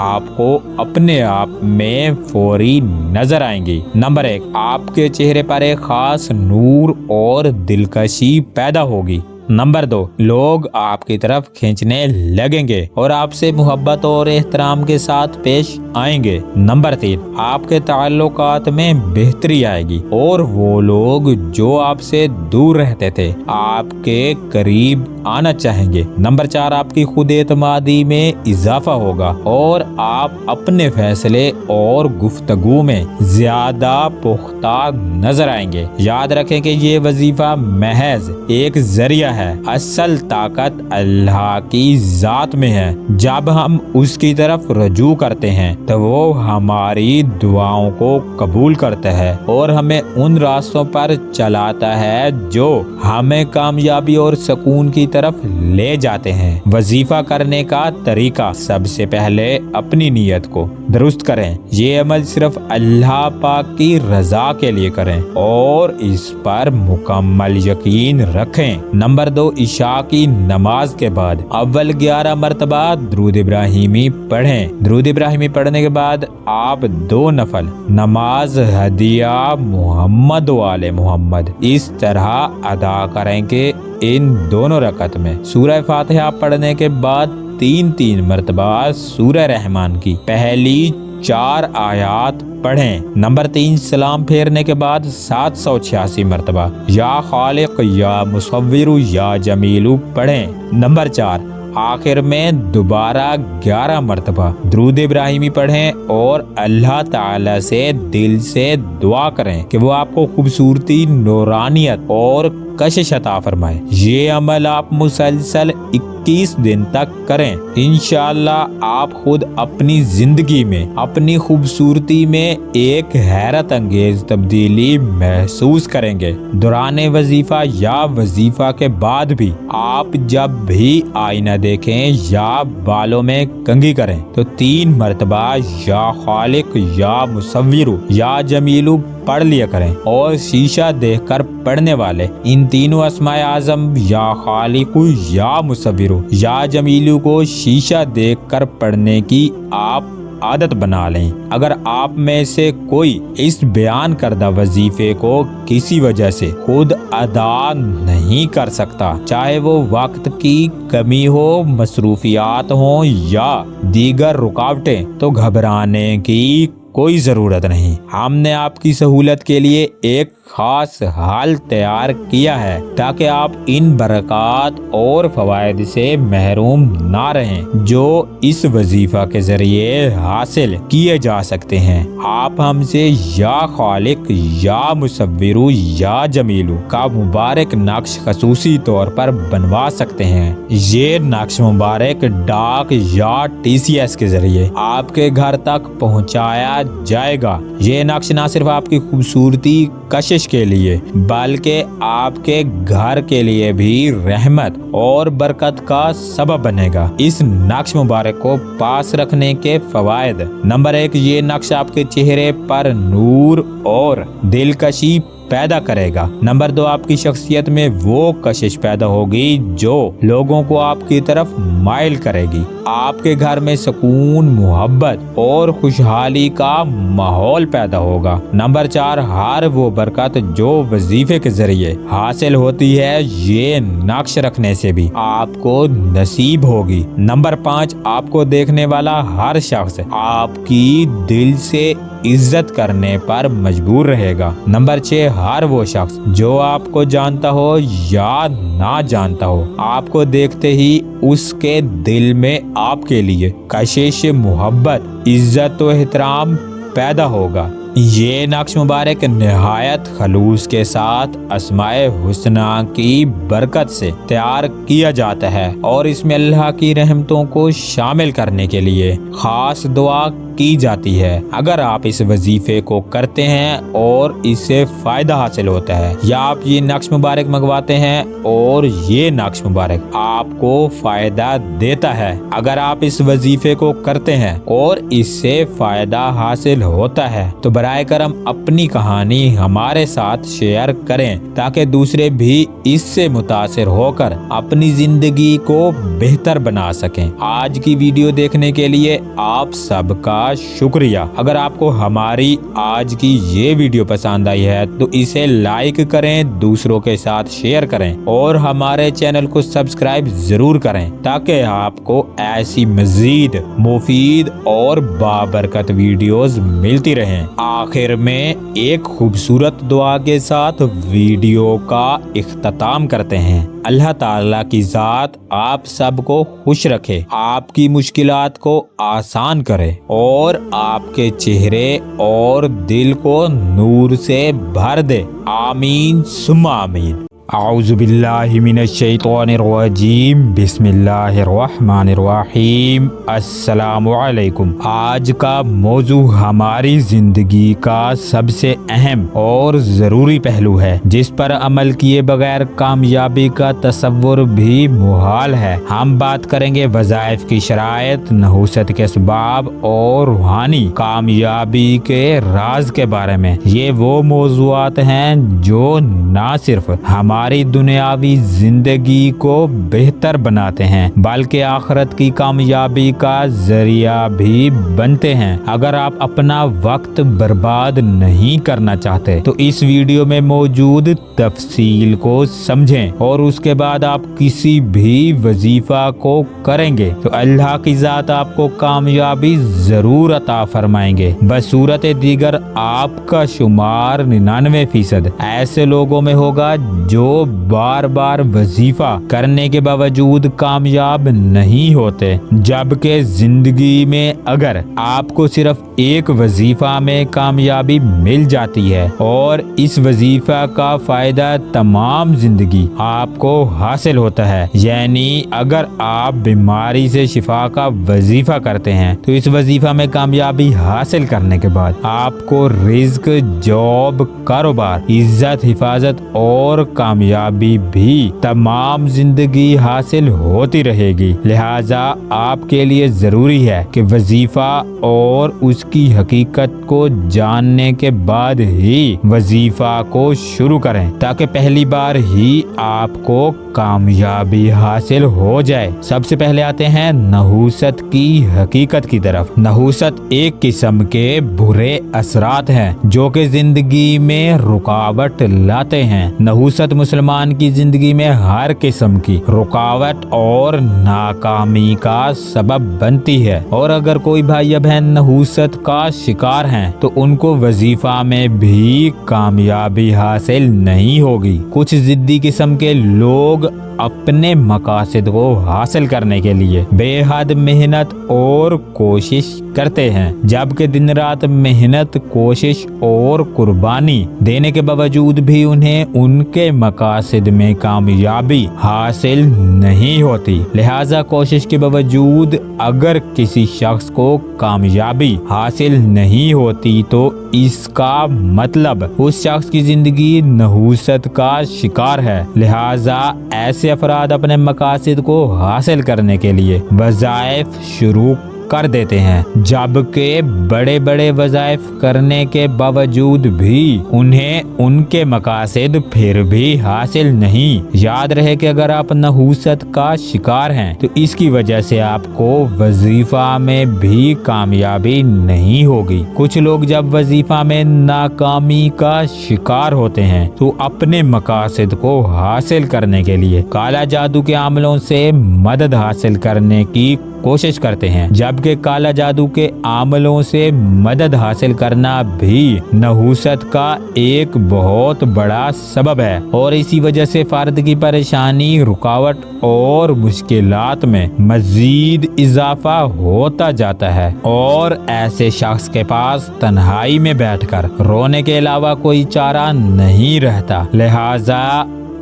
[SPEAKER 1] आपको अपने आप में फौरी नजर आएंगी। नंबर 1, आपके चेहरे पर एक खास नूर और दिलकशी पैदा होगी। नंबर 2, लोग आपकी तरफ खींचने लगेंगे और आपसे मोहब्बत और एहतराम के साथ पेश आएंगे। नंबर 3, आपके ताल्लुकात में बेहतरी आएगी और वो लोग जो आपसे दूर रहते थे आपके करीब आना चाहेंगे। नंबर 4, आपकी खुद एतमादी में इजाफा होगा और आप अपने फैसले और गुफ्तगू में ज्यादा पुख्ता नजर आएंगे। याद रखें कि ये वजीफा महज एक जरिया है, असल ताकत अल्लाह की जात में है। जब हम उसकी तरफ रजू करते हैं तो वो हमारी दुआओं को कबूल करता है और हमें उन रास्तों पर चलाता है जो हमें कामयाबी और सुकून की तरफ ले जाते हैं। वजीफा करने का तरीका, सबसे पहले अपनी नीयत को दुरुस्त करें। ये अमल सिर्फ अल्लाह पाक की रजा के लिए करें और इस पर मुकम्मल यकीन रखें। नंबर 2, इशा की नमाज के बाद अव्वल 11 मरतबा दुरूद इब्राहिमी पढ़ें। दुरूद इब्राहिमी पढ़ने के बाद आप 2 नफल नमाज हदिया मोहम्मद वाले मोहम्मद इस तरह अदा करें कि इन दोनों रकत में सूरह फातिहा पढ़ने के बाद 3-3 मरतबा सूरह रहमान की पहली 4 आयात पढ़ें। नंबर 3, सलाम फेरने के बाद 786 मरतबा या खालिक, या मुसव्विर, या जमीलू पढ़ें। नंबर 4, आखिर में दोबारा 11 मरतबा दुरूद इब्राहिमी पढ़ें और अल्लाह ताला से दिल से दुआ करें कि वो आपको खूबसूरती, नूरानियत और कशिश अता फरमाए। ये अमल आप मुसलसल 21 दिन तक करें। इंशाअल्लाह आप खुद अपनी जिंदगी में अपनी खूबसूरती में एक हैरत अंगेज तब्दीली महसूस करेंगे। दौरान वजीफा या वजीफा के बाद भी आप जब भी आईना देखें या बालों में कंघी करें तो 3 मरतबा या खालिक, या मुसव्विर, या जमीलू पढ़ लिया करें और शीशा देखकर पढ़ने वाले इन तीनों अस्माए आजम या खालिकु, या मुसव्विरु, या जमीलू को शीशा देखकर पढ़ने की आप आदत बना लें। अगर आप में से कोई इस बयान करदा वजीफे को किसी वजह से खुद अदा नहीं कर सकता, चाहे वो वक्त की कमी हो, मसरूफियात हो या दीगर रुकावटें, तो घबराने की कोई ज़रूरत नहीं। हमने आपकी सहूलत के लिए एक खास हाल तैयार किया है ताकि आप इन बरक़ात और फ़वाइद से महरूम ना रहें जो इस वजीफ़ा के ज़रिए हासिल किए जा सकते हैं। आप हमसे या खालिक या मुसव्विरु या जमीलु का मुबारक नक्श खसूसी तौर पर बनवा सकते हैं। ये नक्श मुबारक डाक या TCS के जरिए आपके घर तक पहुंचाया जाएगा। ये नक्श न सिर्फ आपकी खूबसूरती कशिश के लिए बल्कि आपके घर के लिए भी रहमत और बरकत का सबब बनेगा। इस नक्श मुबारक को पास रखने के फवायद: नंबर 1, ये नक्श आपके चेहरे पर नूर और दिलकशी पैदा करेगा। नंबर 2, आपकी शख्सियत में वो कशिश पैदा होगी जो लोगों को आपकी तरफ माइल करेगी। आपके घर में सुकून, मोहब्बत और खुशहाली का माहौल पैदा होगा। नंबर 4, हर वो बरकत जो वजीफे के जरिए हासिल होती है ये नक्श रखने से भी आपको नसीब होगी। नंबर 5, आपको देखने वाला हर शख्स आपकी दिल से इज्जत करने पर मजबूर रहेगा। नंबर 6, हर वो शख्स जो आपको जानता हो या ना जानता हो, आपको देखते ही उसके दिल में आपके लिए कशिश, मोहब्बत, इज्जत व एहतराम पैदा होगा। ये नक्श मुबारक निहायत खलूस के साथ अस्माए हुस्ना की बरकत से तैयार किया जाता है और इसमें अल्लाह की रहमतों को शामिल करने के लिए खास दुआ की जाती है। अगर आप इस वजीफे को करते हैं और इससे फायदा हासिल होता है या आप ये नक्श मुबारक मंगवाते हैं और ये नक्श मुबारक आपको फायदा देता है, अगर आप इस वजीफे को करते हैं और इससे फायदा हासिल होता है तो बराए करम अपनी कहानी हमारे साथ शेयर करें ताकि दूसरे भी इससे मुतासिर होकर अपनी जिंदगी को बेहतर बना सकें। आज की वीडियो देखने के लिए आप सबका शुक्रिया। अगर आपको हमारी आज की ये वीडियो पसंद आई है तो इसे लाइक करें, दूसरों के साथ शेयर करें और हमारे चैनल को सब्सक्राइब जरूर करें ताकि आपको ऐसी मजीद मुफीद और बाबरकत वीडियोस मिलती रहें। आखिर में एक खूबसूरत दुआ के साथ वीडियो का इख्तिताम करते हैं। अल्लाह ताला की ज़ात आप सबको खुश रखे, आपकी मुश्किलात को आसान करे और आपके चेहरे और दिल को नूर से भर दे। आमीन सुम्मा आमीन। आऊज़ु बिल्लाहि मिनश शैतानिर रजीम। बिस्मिल्लाहिर्रहमानिर रहीम। अस्सलामु अलैकुम। आज का मौजू हमारी जिंदगी का सबसे अहम और ज़रूरी पहलू है जिस पर अमल किए बगैर कामयाबी का तसव्वुर भी मुहाल है। हम बात करेंगे वज़ाइफ की शराइत, नहूसत के असबाब और रूहानी कामयाबी के राज के बारे में। ये वो मौज़ूआत हैं जो न सिर्फ हमारी दुनियावी जिंदगी को बेहतर बनाते हैं बल्कि आखिरत की कामयाबी का जरिया भी बनते हैं। अगर आप अपना वक्त बर्बाद नहीं करना चाहते तो इस वीडियो में मौजूद तफसील को समझें और उसके बाद आप किसी भी वजीफा को करेंगे तो अल्लाह की ज़ात आपको कामयाबी जरूर अता फरमाएंगे। बसूरत दीगर आपका शुमार 99% ऐसे लोगों में होगा जो बार बार वजीफा करने के बावजूद कामयाब नहीं होते, जबकि जिंदगी में अगर आपको सिर्फ एक वजीफा में कामयाबी मिल जाती है और इस वजीफा का फायदा तमाम जिंदगी आपको हासिल होता है, यानी अगर आप बीमारी से शिफा का वजीफा करते हैं तो इस वजीफा में कामयाबी हासिल करने के बाद आपको रिज्क, जॉब, कारोबार, इज्जत, हिफाजत और कामयाबी भी तमाम जिंदगी हासिल होती रहेगी। लिहाजा आपके लिए जरूरी है कि वजीफा और उसकी हकीकत को जानने के बाद ही वजीफा को शुरू करें ताकि पहली बार ही आपको कामयाबी हासिल हो जाए। सबसे पहले आते हैं नहूसत की हकीकत की तरफ। नहूसत एक किस्म के बुरे असरात हैं जो कि जिंदगी में रुकावट लाते हैं। नहूसत मुसलमान की जिंदगी में हर किस्म की रुकावट और नाकामी का सबब बनती है। और अगर कोई भाई या बहन नहूसत का शिकार हैं तो उनको वजीफा में भी कामयाबी हासिल नहीं होगी। कुछ जिद्दी किस्म के लोग अपने मकासद को हासिल करने के लिए बेहद मेहनत और कोशिश करते हैं, जबकि दिन रात मेहनत, कोशिश और कुर्बानी देने के बावजूद भी उन्हें उनके मकासद में कामयाबी हासिल नहीं होती। लिहाजा कोशिश के बावजूद अगर किसी शख्स को कामयाबी हासिल नहीं होती तो इसका मतलब उस शख्स की जिंदगी नहूसत का शिकार है। लिहाजा ऐसे अफराद अपने मकासद को हासिल करने के लिए वज़ाइफ शुरू कर देते हैं, जबकि बड़े बड़े वज़ाइफ करने के बावजूद भी उन्हें उनके मकासद फिर भी हासिल नहीं। याद रहे कि अगर आप नहूसत का शिकार हैं तो इसकी वजह से आपको वजीफा में भी कामयाबी नहीं होगी। कुछ लोग जब वजीफा में नाकामी का शिकार होते हैं तो अपने मकासद को हासिल करने के लिए काला जादू के अमलों से मदद हासिल करने की कोशिश करते हैं, जबकि काला जादू के अमलों से मदद हासिल करना भी नहूसत का एक बहुत बड़ा सबब है। और इसी वजह से फर्द की परेशानी, रुकावट और मुश्किलात में मजीद इजाफा होता जाता है और ऐसे शख्स के पास तन्हाई में बैठकर रोने के अलावा कोई चारा नहीं रहता। लिहाजा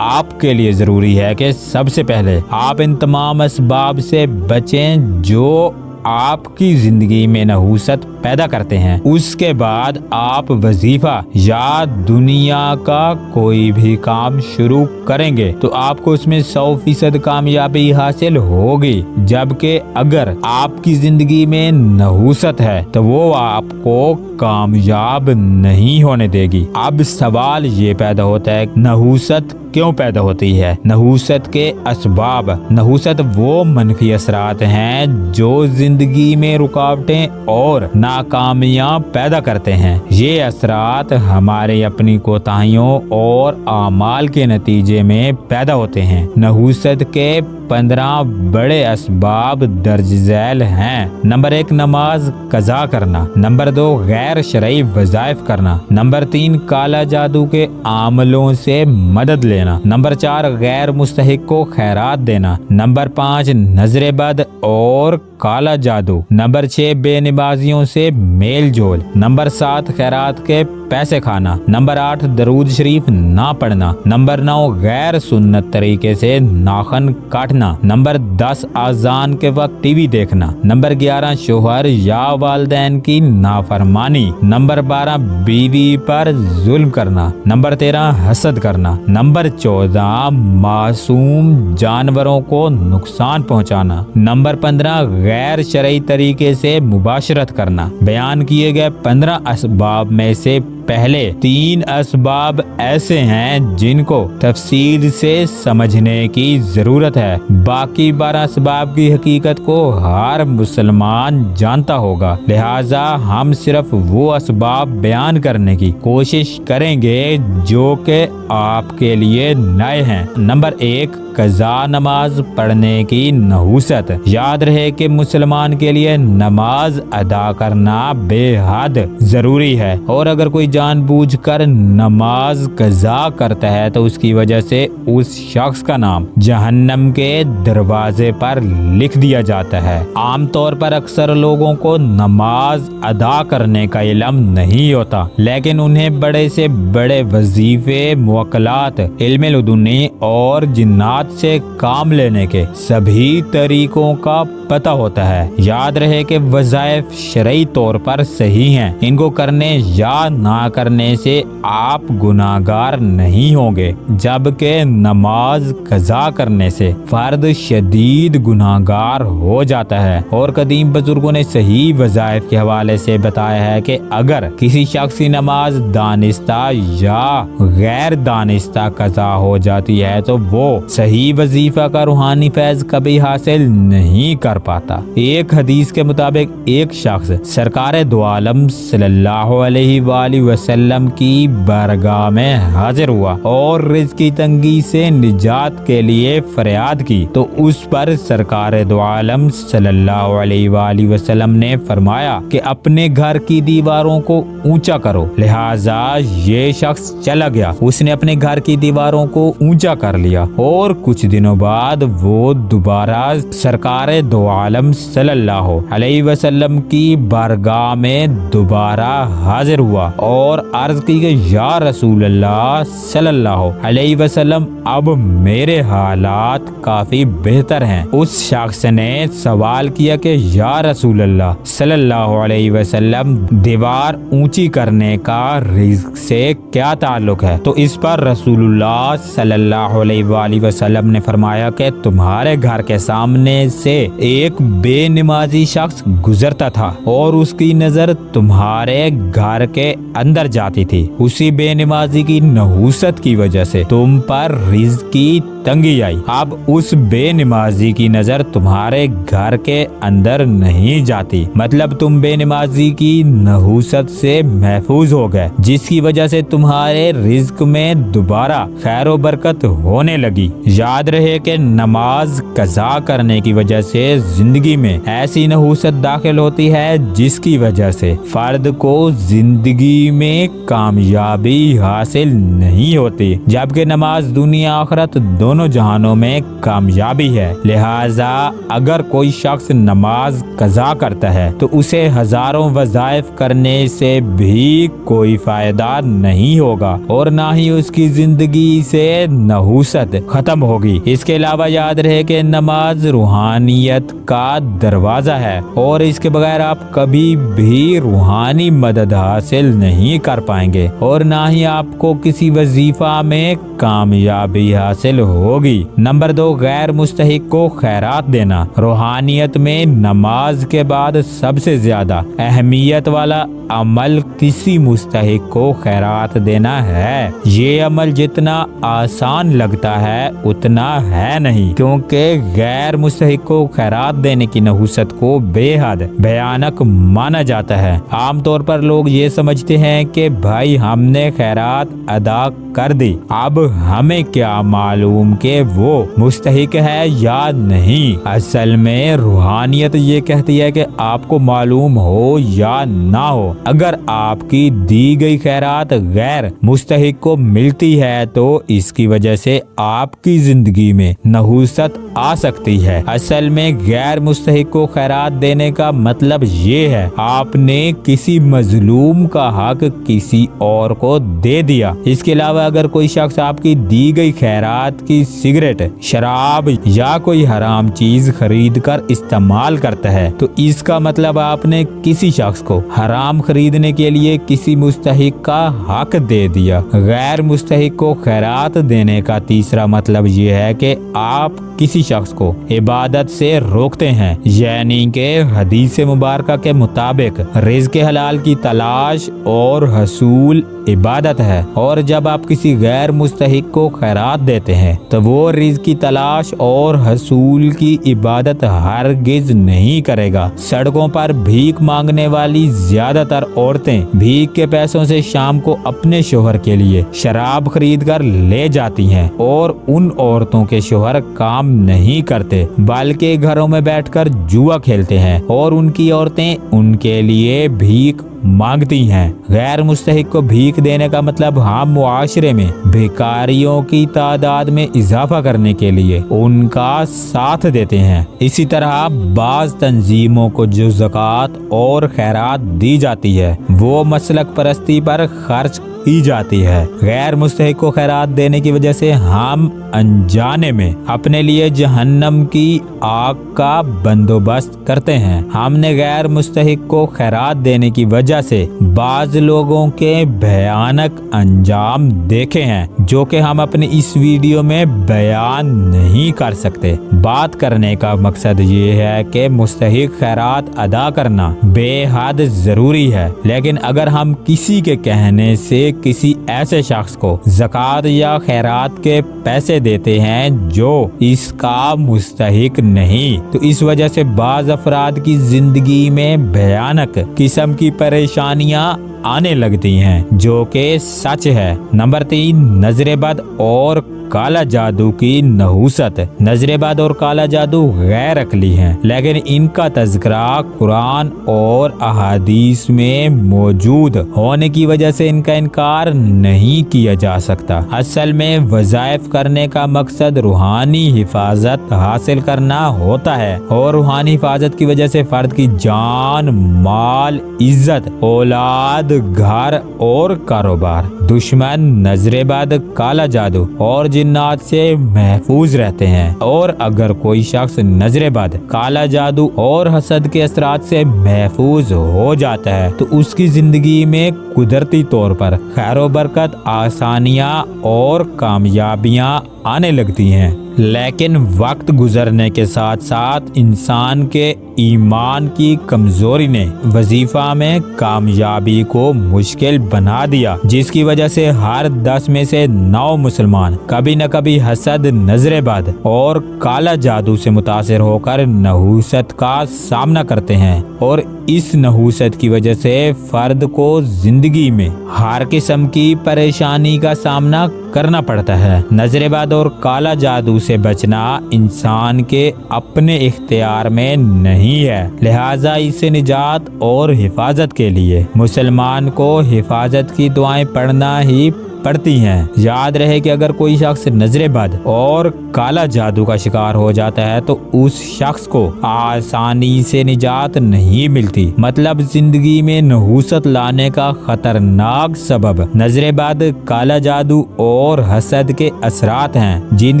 [SPEAKER 1] आपके लिए जरूरी है कि सबसे पहले आप इन तमाम असबाब से बचें जो आपकी जिंदगी में नहूसत पैदा करते हैं। उसके बाद आप वजीफा या दुनिया का कोई भी काम शुरू करेंगे तो आपको उसमें 100% कामयाबी हासिल होगी, जबकि अगर आपकी जिंदगी में नहूसत है तो वो आपको कामयाब नहीं होने देगी। अब सवाल ये पैदा होता है, नहूसत क्यों पैदा होती है? नहूसत के असबाब। नहूसत वो मनफी असरात हैं जो जिंदगी में रुकावटें और नाकामियां पैदा करते हैं। ये असरात हमारे अपनी कोताहियों और आमाल के नतीजे में पैदा होते हैं। नहूसत के 15 बड़े असबाब दर्ज झैल हैं। नंबर 1, नमाज कज़ा करना। नंबर 2, गैर शरई वज़ाइफ करना। नंबर 3, काला जादू के आमलों से मदद लेना। नंबर 4, गैर मुस्तहिक को खैरात देना। नंबर 5, नजरे बद और काला जादू। नंबर 6, बेनमाजियों से मेल जोल। नंबर 7, खैरात के पैसे खाना। नंबर 8, दरूद शरीफ ना पढ़ना। नंबर 9, गैर सुन्नत तरीके से नाखन काटना। नंबर 10, आजान के वक्त टीवी देखना। नंबर 11, शोहर या वालिदैन की नाफरमानी। नंबर 12, बीवी पर जुल्म करना। नंबर 13, हसद करना। नंबर 14, मासूम जानवरों को नुकसान पहुंचाना। नंबर 15, गैर शरई तरीके से मुबाशरत करना। बयान किए गए 15 असबाब में से पहले 3 असबाब ऐसे हैं जिनको तफसील से समझने की जरूरत है। बाकी 12 असबाब की हकीकत को हर मुसलमान जानता होगा। लिहाजा हम सिर्फ वो असबाब बयान करने की कोशिश करेंगे जो कि आपके लिए नए हैं। नंबर 1, कज़ा नमाज पढ़ने की नहूसत। याद रहे कि मुसलमान के लिए नमाज अदा करना बेहद जरूरी है और अगर कोई जानबूझकर नमाज कज़ा करता है तो उसकी वजह से उस शख्स का नाम जहन्नम के दरवाजे पर लिख दिया जाता है। आमतौर पर अक्सर लोगों को नमाज अदा करने का इल्म नहीं होता, लेकिन उन्हें बड़े से बड़े वजीफे, मुवक्कलात, इल्म लदुनी और जिन्नात से काम लेने के सभी तरीकों का पता होता है। याद रहे कि वज़ाइफ शरई तौर पर सही हैं। इनको करने या ना करने से आप गुनाहगार नहीं होंगे, जबकि नमाज कज़ा करने से फर्द शदीद गुनाहगार हो जाता है। और कदीम बुजुर्गों ने सही वज़ाइफ के हवाले से बताया है कि अगर किसी शख्स की नमाज दानिस्ता या गैर دانستہ قضا ہو جاتی ہے تو وہ صحیح وظیفہ کا روحانی فیض کبھی حاصل نہیں کر پاتا۔ ایک حدیث کے مطابق ایک شخص سرکار دو عالم صلی اللہ علیہ وآلہ وسلم کی بارگاہ میں حاضر ہوا اور رزق کی تنگی سے نجات کے لیے فریاد کی تو اس پر سرکار دو عالم صلی اللہ علیہ وآلہ وسلم نے فرمایا کہ اپنے گھر کی دیواروں کو اونچا کرو۔ لہٰذا یہ شخص چلا گیا، اس نے اپنے گھر کی دیواروں کو اونچا کر لیا اور کچھ دنوں بعد وہ دوبارہ سرکار دو عالم صلی اللہ علیہ وسلم کی بارگاہ میں دوبارہ حاضر ہوا اور عرض کی کہ یا رسول اللہ صلی اللہ علیہ وسلم اب میرے حالات کافی بہتر ہیں۔ اس شخص نے سوال کیا کہ یا رسول اللہ صلی اللہ علیہ وسلم دیوار اونچی کرنے کا رزق سے کیا تعلق ہے؟ تو اس پر رسول اللہ صلی اللہ علیہ وآلہ وسلم نے فرمایا کہ تمہارے گھر کے سامنے سے ایک بے نمازی شخص گزرتا تھا اور اس کی نظر تمہارے گھر کے اندر جاتی تھی۔ اسی بے نمازی کی نحوست کی وجہ سے تم پر رزق کی تنگی آئی۔ اب اس بے نمازی کی نظر تمہارے گھر کے اندر نہیں جاتی، مطلب تم بے نمازی کی نحوست سے محفوظ ہو گئے، جس کی وجہ سے تمہارے رزق میں دوبارہ خیر و برکت ہونے لگی۔ یاد رہے کہ نماز قضا کرنے کی وجہ سے زندگی میں ایسی نحوست داخل ہوتی ہے جس کی وجہ سے فرد کو زندگی میں کامیابی حاصل نہیں ہوتی، جبکہ نماز دنیا آخرت دونوں جہانوں میں کامیابی ہے۔ لہٰذا اگر کوئی شخص نماز قضا کرتا ہے تو اسے ہزاروں وظائف کرنے سے بھی کوئی فائدہ نہیں ہوگا اور نہ ہی اس کی زندگی سے نحوست ختم ہوگی۔ اس کے علاوہ یاد رہے کہ نماز روحانیت کا دروازہ ہے اور اس کے بغیر آپ کبھی بھی روحانی مدد حاصل نہیں کر پائیں گے اور نہ ہی آپ کو کسی وظیفہ میں کامیابی حاصل ہوگی۔ نمبر 2، غیر مستحق کو خیرات دینا۔ روحانیت میں نماز کے بعد سب سے زیادہ اہمیت والا عمل کسی مستحق کو خیرات دینا ہے۔ یہ عمل جتنا آسان لگتا ہے اتنا ہے نہیں، کیونکہ غیر مستحق کو خیرات دینے کی نحوست کو بے حد بھیانک مانا جاتا ہے۔ عام طور پر لوگ یہ سمجھتے ہیں کہ بھائی ہم نے خیرات ادا کر دی، اب ہمیں کیا معلوم کہ وہ مستحق ہے یا نہیں۔ اصل میں روحانیت یہ کہتی ہے کہ آپ کو معلوم ہو یا نہ ہو، اگر آپ کی دی گئی خیرات غیر مستحق کو ملتی ہے تو اس کی وجہ سے آپ کی زندگی میں نحوست آ سکتی ہے۔ اصل میں غیر مستحق کو خیرات دینے کا مطلب یہ ہے آپ نے کسی مظلوم کا حق کسی اور کو دے دیا۔ اس کے علاوہ اگر کوئی شخص آپ کی دی گئی خیرات کی سگریٹ، شراب یا کوئی حرام چیز خرید کر استعمال کرتا ہے تو اس کا مطلب آپ نے کسی شخص کو حرام خریدنے کے لیے کسی مستحق کا حق دے دیا۔ غیر مستحق کو خیرات دینے کا تیسرا مطلب یہ ہے کہ آپ کسی شخص کو عبادت سے روکتے ہیں، یعنی کہ حدیث مبارکہ کے مطابق رزق حلال کی تلاش اور حصول عبادت ہے، اور جب آپ کسی غیر مستحق کو خیرات دیتے ہیں تو وہ رزق کی تلاش اور حصول کی عبادت ہرگز نہیں کرے گا۔ سڑکوں پر بھیک مانگنے والی زیادہ تر عورتیں بھیک کے پیسوں سے شام کو اپنے شوہر کے لیے شراب خرید کر لے جاتی ہیں، اور ان عورتوں کے شوہر کام نہیں کرتے بلکہ گھروں میں بیٹھ کر جوا کھیلتے ہیں اور ان کی عورتیں ان کے لیے بھیک مانگتی ہیں۔ غیر مستحق کو بھیک دینے کا مطلب ہم معاشرے میں بھیکاریوں کی تعداد میں اضافہ کرنے کے لیے ان کا ساتھ دیتے ہیں۔ اسی طرح بعض تنظیموں کو جو زکوٰۃ اور خیرات دی جاتی ہے وہ مسلک پرستی پر خرچ کی جاتی ہے۔ غیر مستحق کو خیرات دینے کی وجہ سے ہم انجانے میں اپنے لیے جہنم کی آگ کا بندوبست کرتے ہیں۔ ہم نے غیر مستحق کو خیرات دینے کی وجہ سے بعض لوگوں کے بھیانک انجام دیکھے ہیں جو کہ ہم اپنی اس ویڈیو میں بیان نہیں کر سکتے۔ بات کرنے کا مقصد یہ ہے کہ مستحق خیرات ادا کرنا بے حد ضروری ہے، لیکن اگر ہم کسی کے کہنے سے کسی ایسے شخص کو زکات یا خیرات کے پیسے دیتے ہیں جو اس کا مستحق نہیں، تو اس وجہ سے بعض افراد کی زندگی میں بھیانک قسم کی پریشانیاں آنے لگتی ہیں، جو کہ سچ ہے۔ نمبر 3، نظر بد اور کالا جادو کی نحوست۔ نظر بد اور کالا جادو غیر عقلی ہیں، لیکن ان کا تذکرہ قرآن اور احادیث میں موجود ہونے کی وجہ سے ان کا انکار نہیں کیا جا سکتا۔ اصل میں وظائف کرنے کا مقصد روحانی حفاظت حاصل کرنا ہوتا ہے، اور روحانی حفاظت کی وجہ سے فرد کی جان، مال، عزت، اولاد، گھر اور کاروبار دشمن، نظر بد، کالا جادو اور جنات سے محفوظ رہتے ہیں۔ اور اگر کوئی شخص نظر بد، کالا جادو اور حسد کے اثرات سے محفوظ ہو جاتا ہے تو اس کی زندگی میں قدرتی طور پر خیر و برکت، آسانیاں اور کامیابیاں آنے لگتی ہیں۔ لیکن وقت گزرنے کے ساتھ ساتھ انسان کے ایمان کی کمزوری نے وظیفہ میں کامیابی کو مشکل بنا دیا، جس کی وجہ سے ہر 10 میں سے 9 مسلمان کبھی نہ کبھی حسد، نظر بد اور کالا جادو سے متاثر ہو کر نحوست کا سامنا کرتے ہیں، اور اس نحوست کی وجہ سے فرد کو زندگی میں ہر قسم کی پریشانی کا سامنا کرنا پڑتا ہے۔ نظر بد اور کالا جادو سے بچنا انسان کے اپنے اختیار میں نہیں ہے، لہٰذا اس سے نجات اور حفاظت کے لیے مسلمان کو حفاظت کی دعائیں پڑھنا ہی پڑتی ہیں۔ یاد رہے کہ اگر کوئی شخص نظر بد اور کالا جادو کا شکار ہو جاتا ہے تو اس شخص کو آسانی سے نجات نہیں ملتی، مطلب زندگی میں نحوست لانے کا خطرناک سبب نظر بد، کالا جادو اور حسد کے اثرات ہیں، جن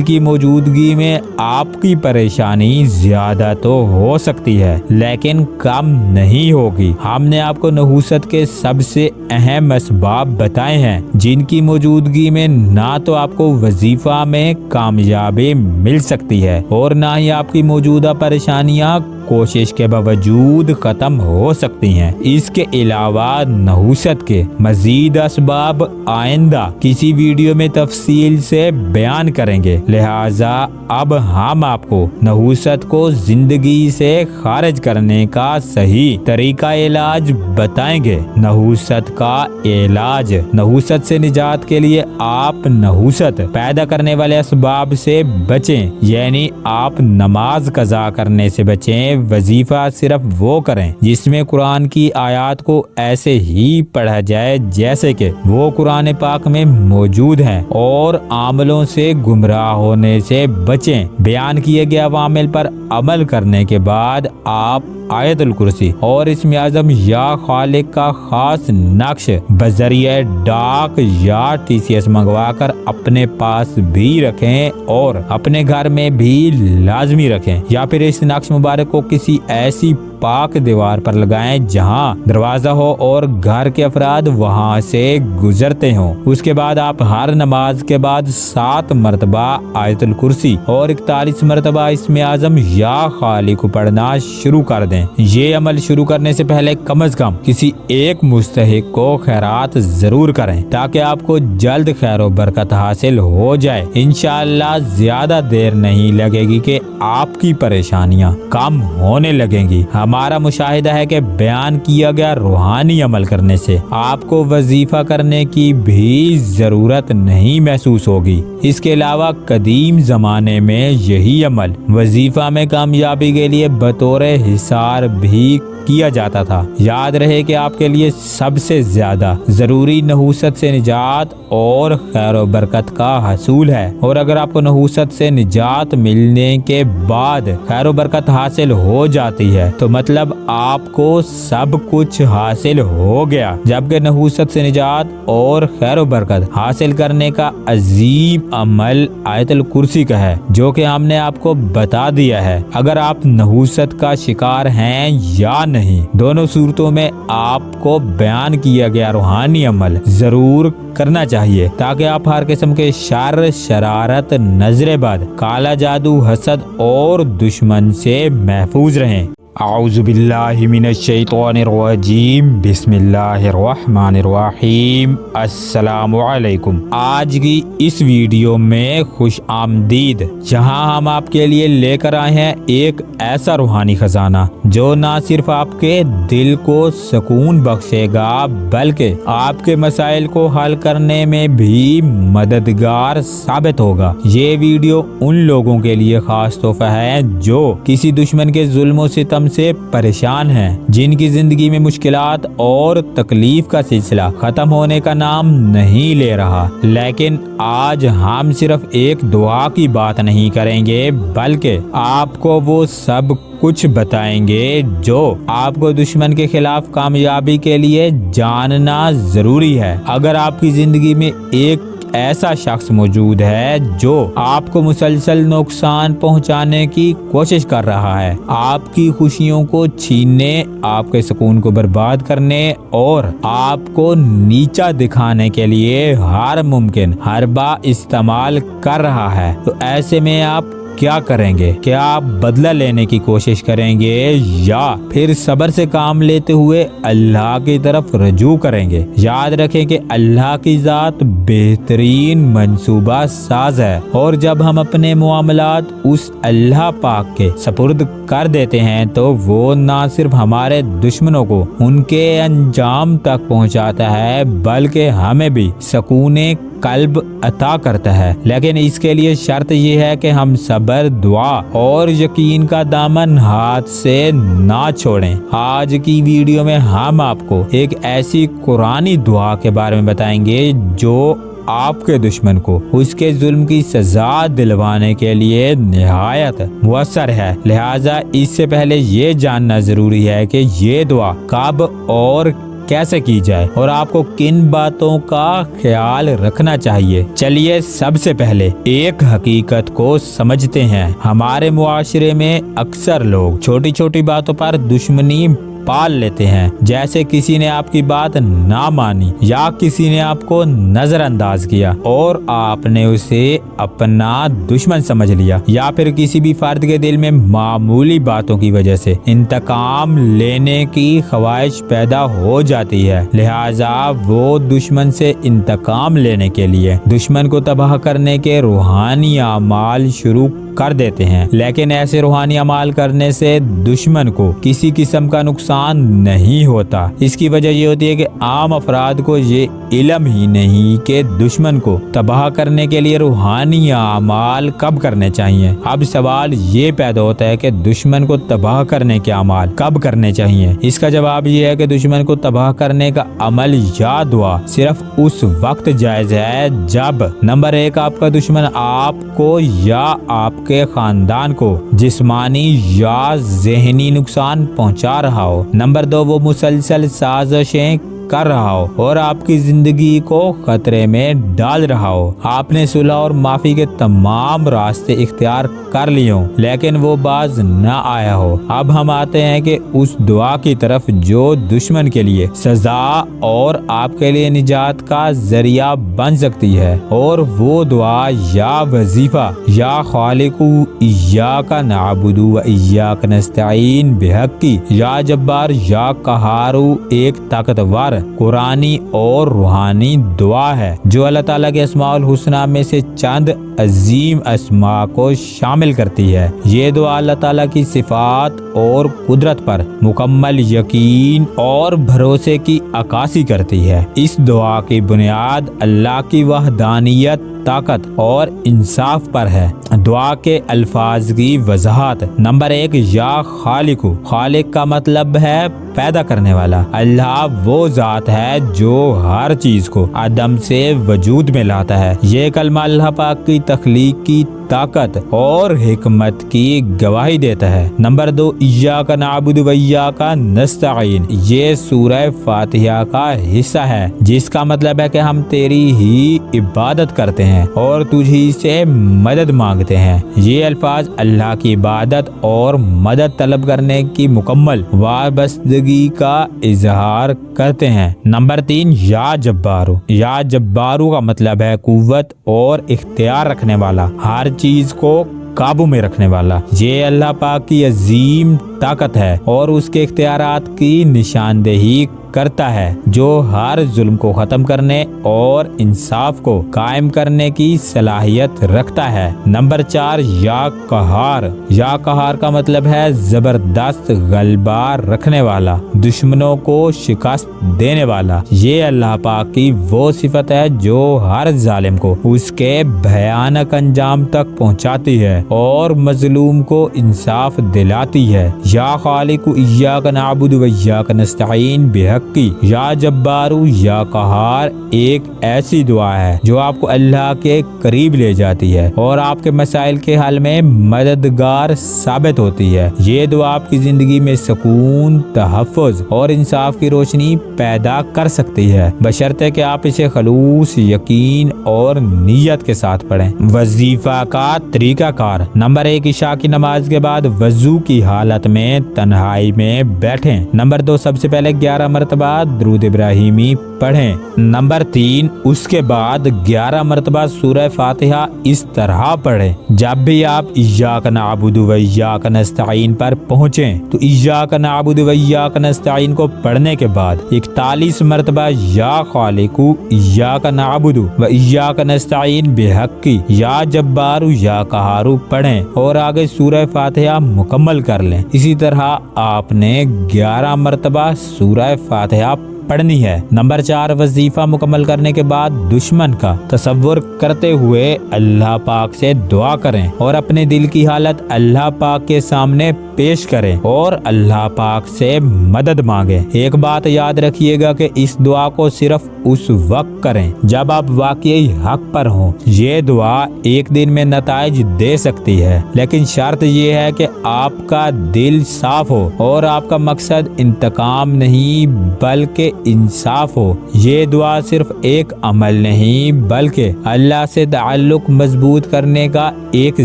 [SPEAKER 1] کی موجودگی میں آپ کی پریشانی زیادہ تو ہو سکتی ہے لیکن کم نہیں ہوگی۔ ہم نے آپ کو نحوست کے سب سے اہم اسباب بتائے ہیں، جن کی موجودگی میں نہ تو آپ کو وظیفہ میں کامیابی مل سکتی ہے اور نہ ہی آپ کی موجودہ پریشانیاں کوشش کے باوجود ختم ہو سکتی ہیں۔ اس کے علاوہ نحوست کے مزید اسباب آئندہ کسی ویڈیو میں تفصیل سے بیان کریں گے، لہٰذا اب ہم آپ کو نحوست کو زندگی سے خارج کرنے کا صحیح طریقہ علاج بتائیں گے۔ نحوست کا علاج۔ نحوست سے نجات کے لیے آپ نحوست پیدا کرنے والے اسباب سے بچیں، یعنی آپ نماز قضا کرنے سے بچیں، وظیفہ صرف وہ کریں جس میں قرآن کی آیات کو ایسے ہی پڑھا جائے جیسے کہ وہ قرآن پاک میں موجود ہیں، اور عاملوں سے گمراہ ہونے سے بچیں۔ بیان کیے گئے عوامل پر عمل کرنے کے بعد آپ آیت الکرسی اور اسم اعظم یا خالق کا خاص نقش بذریعہ ڈاک یا TCS منگوا کر اپنے پاس بھی رکھیں اور اپنے گھر میں بھی لازمی رکھیں، یا پھر اس نقش مبارک کو کسی ایسی پاک دیوار پر لگائیں جہاں دروازہ ہو اور گھر کے افراد وہاں سے گزرتے ہوں۔ اس کے بعد آپ ہر نماز کے بعد 7 مرتبہ آیت الکرسی اور 41 مرتبہ اسم اعظم یا خالق کو پڑھنا شروع کر دیں۔ یہ عمل شروع کرنے سے پہلے کم از کم کسی ایک مستحق کو خیرات ضرور کریں تاکہ آپ کو جلد خیر و برکت حاصل ہو جائے۔ انشاءاللہ زیادہ دیر نہیں لگے گی کہ آپ کی پریشانیاں کم ہونے لگیں گی۔ ہمارا مشاہدہ ہے کہ بیان کیا گیا روحانی عمل کرنے سے آپ کو وظیفہ کرنے کی بھی ضرورت نہیں محسوس ہوگی۔ اس کے علاوہ قدیم زمانے میں یہی عمل وظیفہ میں کامیابی کے لیے بطور حصار بھی کیا جاتا تھا۔ یاد رہے کہ آپ کے لیے سب سے زیادہ ضروری نحوست سے نجات اور خیر و برکت کا حصول ہے، اور اگر آپ کو نحوست سے نجات ملنے کے بعد خیر و برکت حاصل ہو جاتی ہے تو مطلب آپ کو سب کچھ حاصل ہو گیا، جبکہ نحوست سے نجات اور خیر و برکت حاصل کرنے کا عظیم عمل آیت الکرسی کا ہے، جو کہ ہم نے آپ کو بتا دیا ہے۔ اگر آپ نحوست کا شکار ہیں یا نہیں، دونوں صورتوں میں آپ کو بیان کیا گیا روحانی عمل ضرور کرنا چاہیے تاکہ آپ ہر قسم کے شر، شرارت، نظر بد، کالا جادو، حسد اور دشمن سے محفوظ رہیں۔ अऊज़ु बिल्लाहि मिनश्शैतानिर्रजीम बिस्मिल्लाहिर्रहमानिर्रहीम अस्सलामु अलैकुम। आज की इस वीडियो में खुश आमदीद, जहां हम आपके लिए लेकर आए हैं एक ऐसा रूहानी खजाना जो ना सिर्फ आपके दिल को सुकून बख्शेगा बल्कि आपके मसाइल को हल करने में भी मददगार साबित होगा। ये वीडियो उन लोगों के लिए खास तोहफा है जो किसी दुश्मन के जुल्म सितम से परेशान हैं, जिनकी जिंदगी में मुश्किलात और तकलीफ का सिलसिला खत्म होने का नाम नहीं ले रहा। लेकिन आज हम सिर्फ एक दुआ की बात नहीं करेंगे बल्कि आपको वो सब कुछ बताएंगे जो आपको दुश्मन के खिलाफ कामयाबी के लिए जानना जरूरी है। अगर आपकी जिंदगी में एक ऐसा शख्स मौजूद है जो आपको मुसलसल नुकसान पहुंचाने की कोशिश कर रहा है, आपकी खुशियों को छीनने, आपके सुकून को बर्बाद करने और आपको नीचा दिखाने के लिए हर मुमकिन हरबा इस्तेमाल कर रहा है, तो ऐसे में आप क्या करेंगे? क्या आप बदला लेने की कोशिश करेंगे या फिर सब्र से काम लेते हुए अल्लाह की तरफ रजू करेंगे? याद रखें कि अल्लाह की जात बेहतरीन मंसूबा साज है और जब हम अपने मामलात उस अल्लाह पाक के सपुर्द कर देते हैं तो वो ना सिर्फ हमारे दुश्मनों को उनके अंजाम तक पहुंचाता है बल्कि हमें भी सुकूने कल्ब अता करता है। लेकिन इसके लिए शर्त ये है कि हम सब्र, दुआ और यकीन का दामन हाथ से ना छोड़ें। आज की वीडियो में हम आपको एक ऐसी कुरानी दुआ के बारे में बताएंगे जो आपके दुश्मन को उसके जुल्म की सजा दिलवाने के लिए निहायत मुअस्सर है। लिहाजा इससे पहले ये जानना जरूरी है कि ये दुआ कब और कैसे की जाए और आपको किन बातों का ख्याल रखना चाहिए। चलिए सबसे पहले एक हकीकत को समझते हैं। हमारे मुआशरे में अक्सर लोग छोटी छोटी बातों पर दुश्मनी पाल लेते हैं, जैसे किसी ने आपकी बात ना मानी या किसी ने आपको नजरअंदाज किया और आपने उसे अपना दुश्मन समझ लिया, या फिर किसी भी फर्द के दिल में मामूली बातों की वजह से इंतकाम लेने की ख्वाहिश पैदा हो जाती है। लिहाजा वो दुश्मन से इंतकाम लेने के लिए दुश्मन को तबाह करने के रूहानी अमाल शुरू कर देते हैं। लेकिन ऐसे रूहानी अमाल करने से दुश्मन को किसी किस्म का नुकसान नहीं होता। इसकी वजह ये होती है कि आम अफराद को ये इल्म ही नहीं कि दुश्मन को तबाह करने के लिए रूहानी अमाल कब करने चाहिए। अब सवाल ये पैदा होता है कि दुश्मन को तबाह करने के अमाल कब करने चाहिए। इसका जवाब ये है कि दुश्मन को तबाह करने का अमल या दुआ सिर्फ उस वक्त जायज है जब नंबर 1 आपका दुश्मन आपको या आपके खानदान को जिस्मानी या ज़हनी नुकसान पहुंचा रहा हो, नंबर 2 वो मुसलसल साजिशें कर रहा हो और आपकी जिंदगी को खतरे में डाल रहा हो। आपने सुलह और माफी के तमाम रास्ते इख्तियार कर लिए हो लेकिन वो बाज न आया हो। अब हम आते हैं कि उस दुआ की तरफ जो दुश्मन के लिए सजा और आपके लिए निजात का जरिया बन सकती है, और वो दुआ या वजीफा या खालिकू इय्याका नअबुदु व इय्याका नस्तईन बिहक्की या जब्बार या कहारू एक ताकतवर कुरानी और रूहानी दुआ है जो अल्लाह ताला के अस्माउल हुस्ना में से चंद अजीम अस्मा को शामिल करती है। ये दुआ अल्लाह ताला की सिफात और कुदरत पर मुकम्मल यकीन और भरोसे की अक्कासी करती है। इस दुआ की बुनियाद अल्लाह की वहदानियत, ताकत और इंसाफ पर है। दुआ के अल्फाज की वजाहत। नंबर 1 या खालिकु। खालिक का मतलब है पैदा करने वाला। अल्लाह वो जात है जो हर चीज को अदम से वजूद में लाता है। ये कलमा अल्लाह पाक की तख्लीक की ताकत और हिकमत की गवाही देता है। नंबर 2 इय्याका नअबुदु व इय्याका नस्तईन। ये सूरह फातिहा का हिस्सा है जिसका मतलब है कि हम तेरी ही इबादत करते हैं और तुझी से मदद मांगते हैं। ये अल्फाज अल्लाह की इबादत और मदद तलब करने की मुकम्मल वाबस्तगी का इजहार करते हैं। नंबर 3 या जब्बारू। या जब्बारू का मतलब है कुव्वत और इख्तियार रखने वाला, हर चीज को काबू में रखने वाला। ये अल्लाह पाक की अजीम ताकत है और उसके इख्तियारात की निशानदेही करता है, जो हर जुल्म को खत्म करने और इंसाफ को कायम करने की सलाहियत रखता है। नंबर 4, या कहार। या कहार का मतलब है जबरदस्त गलबा रखने वाला, दुश्मनों को शिकस्त देने वाला। ये अल्लाह पाक की वो सिफत है जो हर जालिम को उसके भयानक अंजाम तक पहुंचाती है और मजलूम को इंसाफ दिलाती है। या खालिकु इय्याका नअबुदु व इय्याका नस्तईन बिहक की या जब्बारू या कहार एक ऐसी दुआ है जो आपको अल्लाह के करीब ले जाती है और आपके मसाइल के हल में मददगार साबित होती है। ये दुआ आपकी जिंदगी में सुकून, तहफ़्फ़ुज़ और इंसाफ की रोशनी पैदा कर सकती है, बशर्ते कि आप इसे खलूस, यकीन और नीयत के साथ पढ़ें। वजीफा का तरीकाकार। नंबर 1, इशा की नमाज के बाद वजू की हालत में तन्हाई में बैठें। नंबर 2, सबसे पहले 11 मरतबा दुरूद इब्राहिमी पढ़ें। नंबर 3, उसके बाद 11 मरतबा सूरह फातिहा इस तरह पढ़ें। जब भी आप इय्याका नअबुदु व इय्याका नस्तईन पर पहुँचें तो इय्याका नअबुदु व इय्याका नस्तईन को पढ़ने के बाद 41 मरतबा या खालिकु इय्याका नअबुदु व इय्याका नस्तईन बिहक्की या जब्बारू या कहारू पढ़ें और आगे सूरह फातिहा मुकम्मल कर लें। इसी तरह आपने 11 मरतबा सूरह फातिहा पढ़नी है। नंबर 4, वजीफा मुकम्मल करने के बाद दुश्मन का तसव्वुर करते हुए अल्लाह पाक से दुआ करें और अपने दिल की हालत अल्लाह पाक के सामने पेश करें और अल्लाह पाक से मदद मांगे। एक बात याद रखिएगा कि इस दुआ को सिर्फ उस वक्त करें जब आप वाकई हक पर हों। ये दुआ एक दिन में नताइज दे सकती है, लेकिन शर्त ये है कि आपका दिल साफ हो और आपका मकसद इंतकाम नहीं बल्कि इंसाफ हो। ये दुआ सिर्फ एक अमल नहीं बल्कि अल्लाह से ताल्लुक मजबूत करने का एक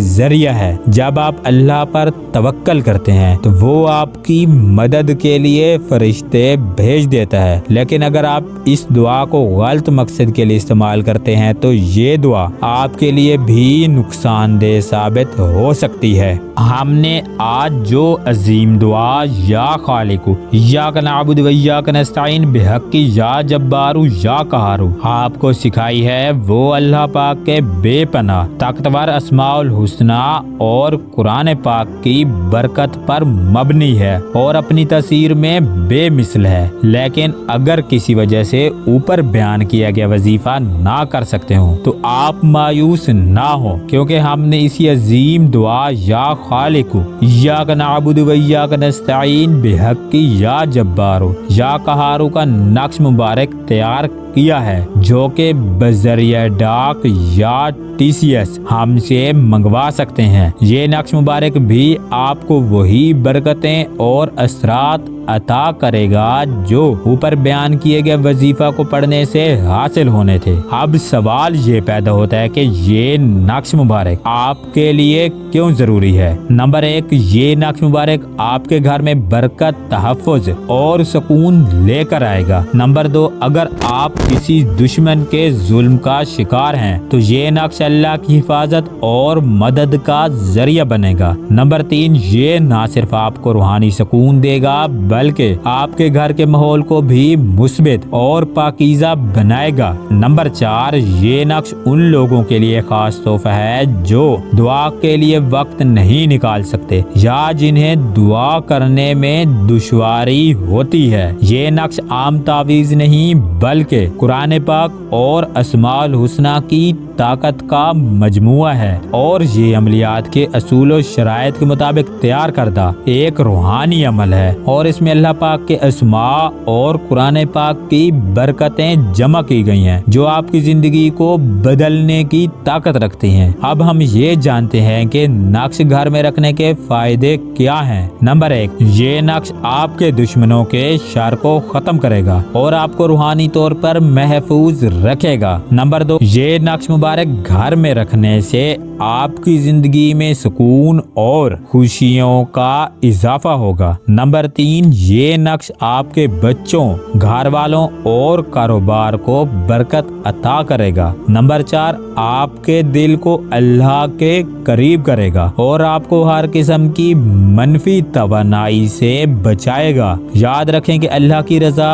[SPEAKER 1] जरिया है। जब आप अल्लाह पर तवक्कल करते हैं तो वो आपकी मदद के लिए फरिश्ते भेज देता है, लेकिन अगर आप इस दुआ को गलत मकसद के लिए इस्तेमाल करते हैं तो ये दुआ आपके लिए भी नुकसानदेह साबित हो सकती है। हमने आज जो अजीम दुआ या खालिकु इय्याका नअबुदु व इय्याका नस्तईन बिहक्की या जब्बारू या कहारू आपको सिखाई है, वो अल्लाह पाक के बेपनाह ताकतवर अस्माउल हुस्ना और कुरान पाक की बरकत पर मबनी है और अपनी तसीर में बेमिसल है। लेकिन अगर किसी वजह से ऊपर बयान किया गया वजीफा ना कर सकते हो तो आप मायूस ना हो, क्योंकि हमने इसी अजीम दुआ या खालिकु इय्याका नअबुदु व इय्याका नस्तईन बिहक्की या जब्बारू या कहारू का नक्श मुबारक तैयार किया है, जो कि बजरिया डाक या TCS हमसे मंगवा सकते हैं। ये नक्श मुबारक भी आपको वही बरकतें और असरात अता करेगा जो ऊपर बयान किए गए वजीफा को पढ़ने से हासिल होने थे। अब सवाल ये पैदा होता है कि ये नक्श मुबारक आपके लिए क्यों जरूरी है। नंबर 1, ये नक्श मुबारक आपके घर में बरकत, तहफ़्फ़ुज़ और सुकून लेकर आएगा। नंबर 2, अगर आप किसी दुश्मन के जुल्म का शिकार हैं तो ये नक्श अल्लाह की हिफाजत और मदद का जरिया बनेगा। नंबर 3, ये ना सिर्फ आपको रूहानी सुकून देगा बल्कि आपके घर के माहौल को भी मुस्बित और पाकीज़ा बनाएगा। नंबर 4, ये नक्श उन लोगों के लिए खास तोहफा है जो दुआ के लिए वक्त नहीं निकाल सकते या जिन्हें दुआ करने में दुश्वारी होती है। ये नक्श आम तावीज़ नहीं बल्कि कुरान पाक और अस्माउल हुस्ना की ताकत का मजमुआ है और ये अमलियात के असूल और शराइत के मुताबिक तैयार करदा एक रूहानी अमल है और इसमें अल्लाह पाक के अस्मा और कुरान पाक की बरकतें जमा की गई हैं जो आपकी जिंदगी को बदलने की ताकत रखती हैं। अब हम ये जानते हैं कि नक्श घर में रखने के फायदे क्या हैं। नंबर 1, ये नक्श आपके दुश्मनों के शर को खत्म करेगा और आपको रूहानी तौर पर महफूज रखेगा। नंबर 2, ये नक्श मुबारक मुबारक घर में रखने से आपकी जिंदगी में सुकून और खुशियों का इजाफा होगा। नंबर 3, ये नक्श आपके बच्चों, घर वालों और कारोबार को बरकत अता करेगा। नंबर 4, आपके दिल को अल्लाह के करीब करेगा और आपको हर किस्म की मनफी तवानाई से बचाएगा। याद रखें कि अल्लाह की रजा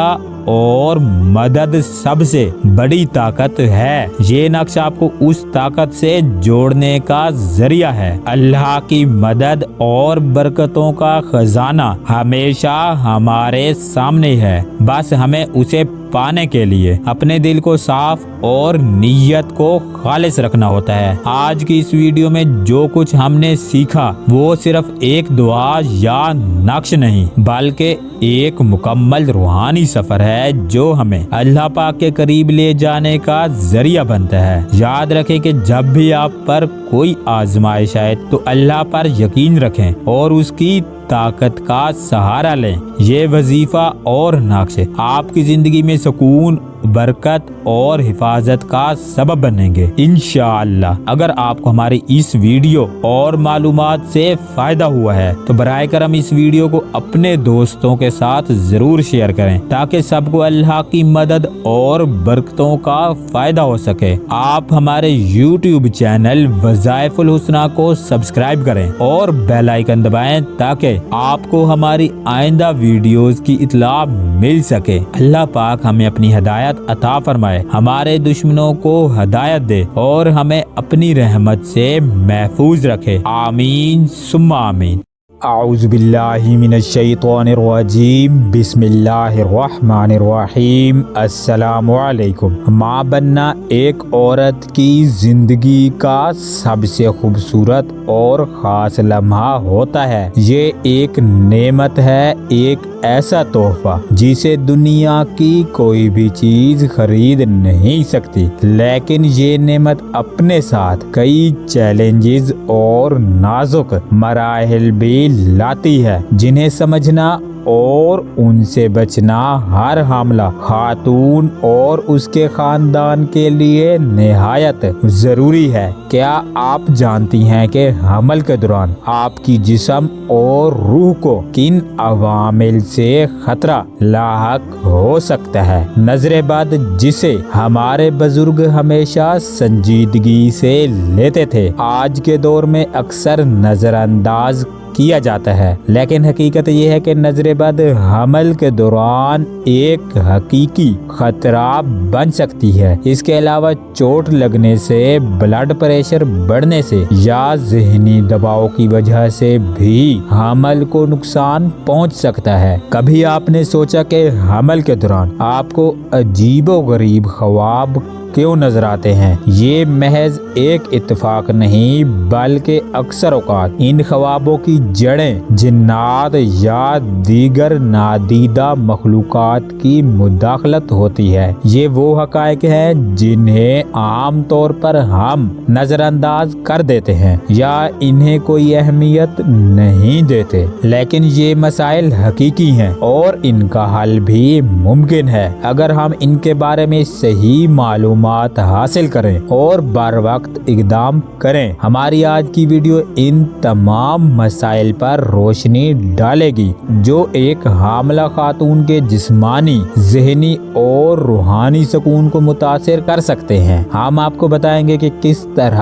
[SPEAKER 1] और मदद सबसे बड़ी ताकत है। ये नक्श आपको उस ताकत से जोड़ने का जरिया है। अल्लाह की मदद और बरकतों का खजाना हमेशा हमारे सामने है, बस हमें उसे पाने के लिए अपने दिल को साफ और नीयत को खालिस रखना होता है। आज की इस वीडियो में जो कुछ हमने सीखा वो सिर्फ एक दुआ या नक्श नहीं बल्कि एक मुकम्मल रूहानी सफर है जो हमें अल्लाह पाक के करीब ले जाने का जरिया बनता है। याद रखें कि जब भी आप पर कोई आजमाइश आए तो अल्लाह पर यकीन रखें और उसकी ताकत का सहारा लें। ये वजीफा और नक्श आपकी जिंदगी में सुकून, बरकत और हिफाजत का सबब बनेंगे इंशाअल्लाह। अगर आपको हमारी इस वीडियो और मालूमात से फायदा हुआ है तो बराए करम इस वीडियो को अपने दोस्तों के साथ जरूर शेयर करें ताकि सबको अल्लाह की मदद और बरकतों का फायदा हो सके। आप हमारे YouTube चैनल वज़ाइफुल हुस्ना को सब्सक्राइब करें और बेल आइकन दबाएं ताकि आपको हमारी आइंदा वीडियोस की इत्तला मिल सके। अल्लाह पाक हमें अपनी हिदायत अता फरमाए, हमारे दुश्मनों को हिदायत दे और हमें अपनी रहमत से महफूज रखे। आमीन सुम्मा आमीन। आऊज़ु बिल्लाहि मिनश शैतानिर रजीम। बिस्मिल्लाहिर रहमानिर रहीम। अस्सलामु अलैकुम। माँ बनना एक औरत की जिंदगी का सबसे खूबसूरत और खास लम्हा होता है। ये एक नेमत है, एक ऐसा तोहफा जिसे दुनिया की कोई भी चीज खरीद नहीं सकती, लेकिन ये नेमत अपने साथ कई चैलेंजेस और नाजुक मराहिल भी लाती है जिन्हें समझना और उनसे बचना हर हामला खातून और उसके खानदान के लिए निहायत जरूरी है। क्या आप जानती हैं कि हमल के दौरान आपकी जिस्म और रूह को किन अवामिल से खतरा लाहक हो सकता है? नजरे बद, जिसे हमारे बुजुर्ग हमेशा संजीदगी से लेते थे, आज के दौर में अक्सर नजरअंदाज किया जाता है, लेकिन हकीकत ये है कि नजरे बद हमल के दौरान एक हकीकी खतरा बन सकती है। इसके अलावा चोट लगने से, ब्लड प्रेशर बढ़ने से या ज़हनी दबाव की वजह से भी हमल को नुकसान पहुंच सकता है। कभी आपने सोचा कि हमल के दौरान आपको अजीबोगरीब ख्वाब क्यों नजर आते हैं? ये महज एक इत्तेफाक नहीं बल्कि अक्सर औकात इन ख्वाबों की जड़ें जिन्नात या दीगर नादीदा मखलूकात की मुदाखलत होती है। ये वो हकायक हैं जिन्हें आम तौर पर हम नजरअंदाज कर देते हैं या इन्हें कोई अहमियत नहीं देते, लेकिन ये मसाइल हकीकी हैं और इनका हल भी मुमकिन है अगर हम इनके बारे में सही मालूमात हासिल करें और बर वक्त इकदाम करें। हमारी आज की वीडियो इन तमाम मसाइल पर रोशनी डालेगी जो एक हामला खातून के जिस्मानी, ज़हनी और रूहानी सुकून को मुतासिर कर सकते हैं। हम आपको बताएंगे कि किस तरह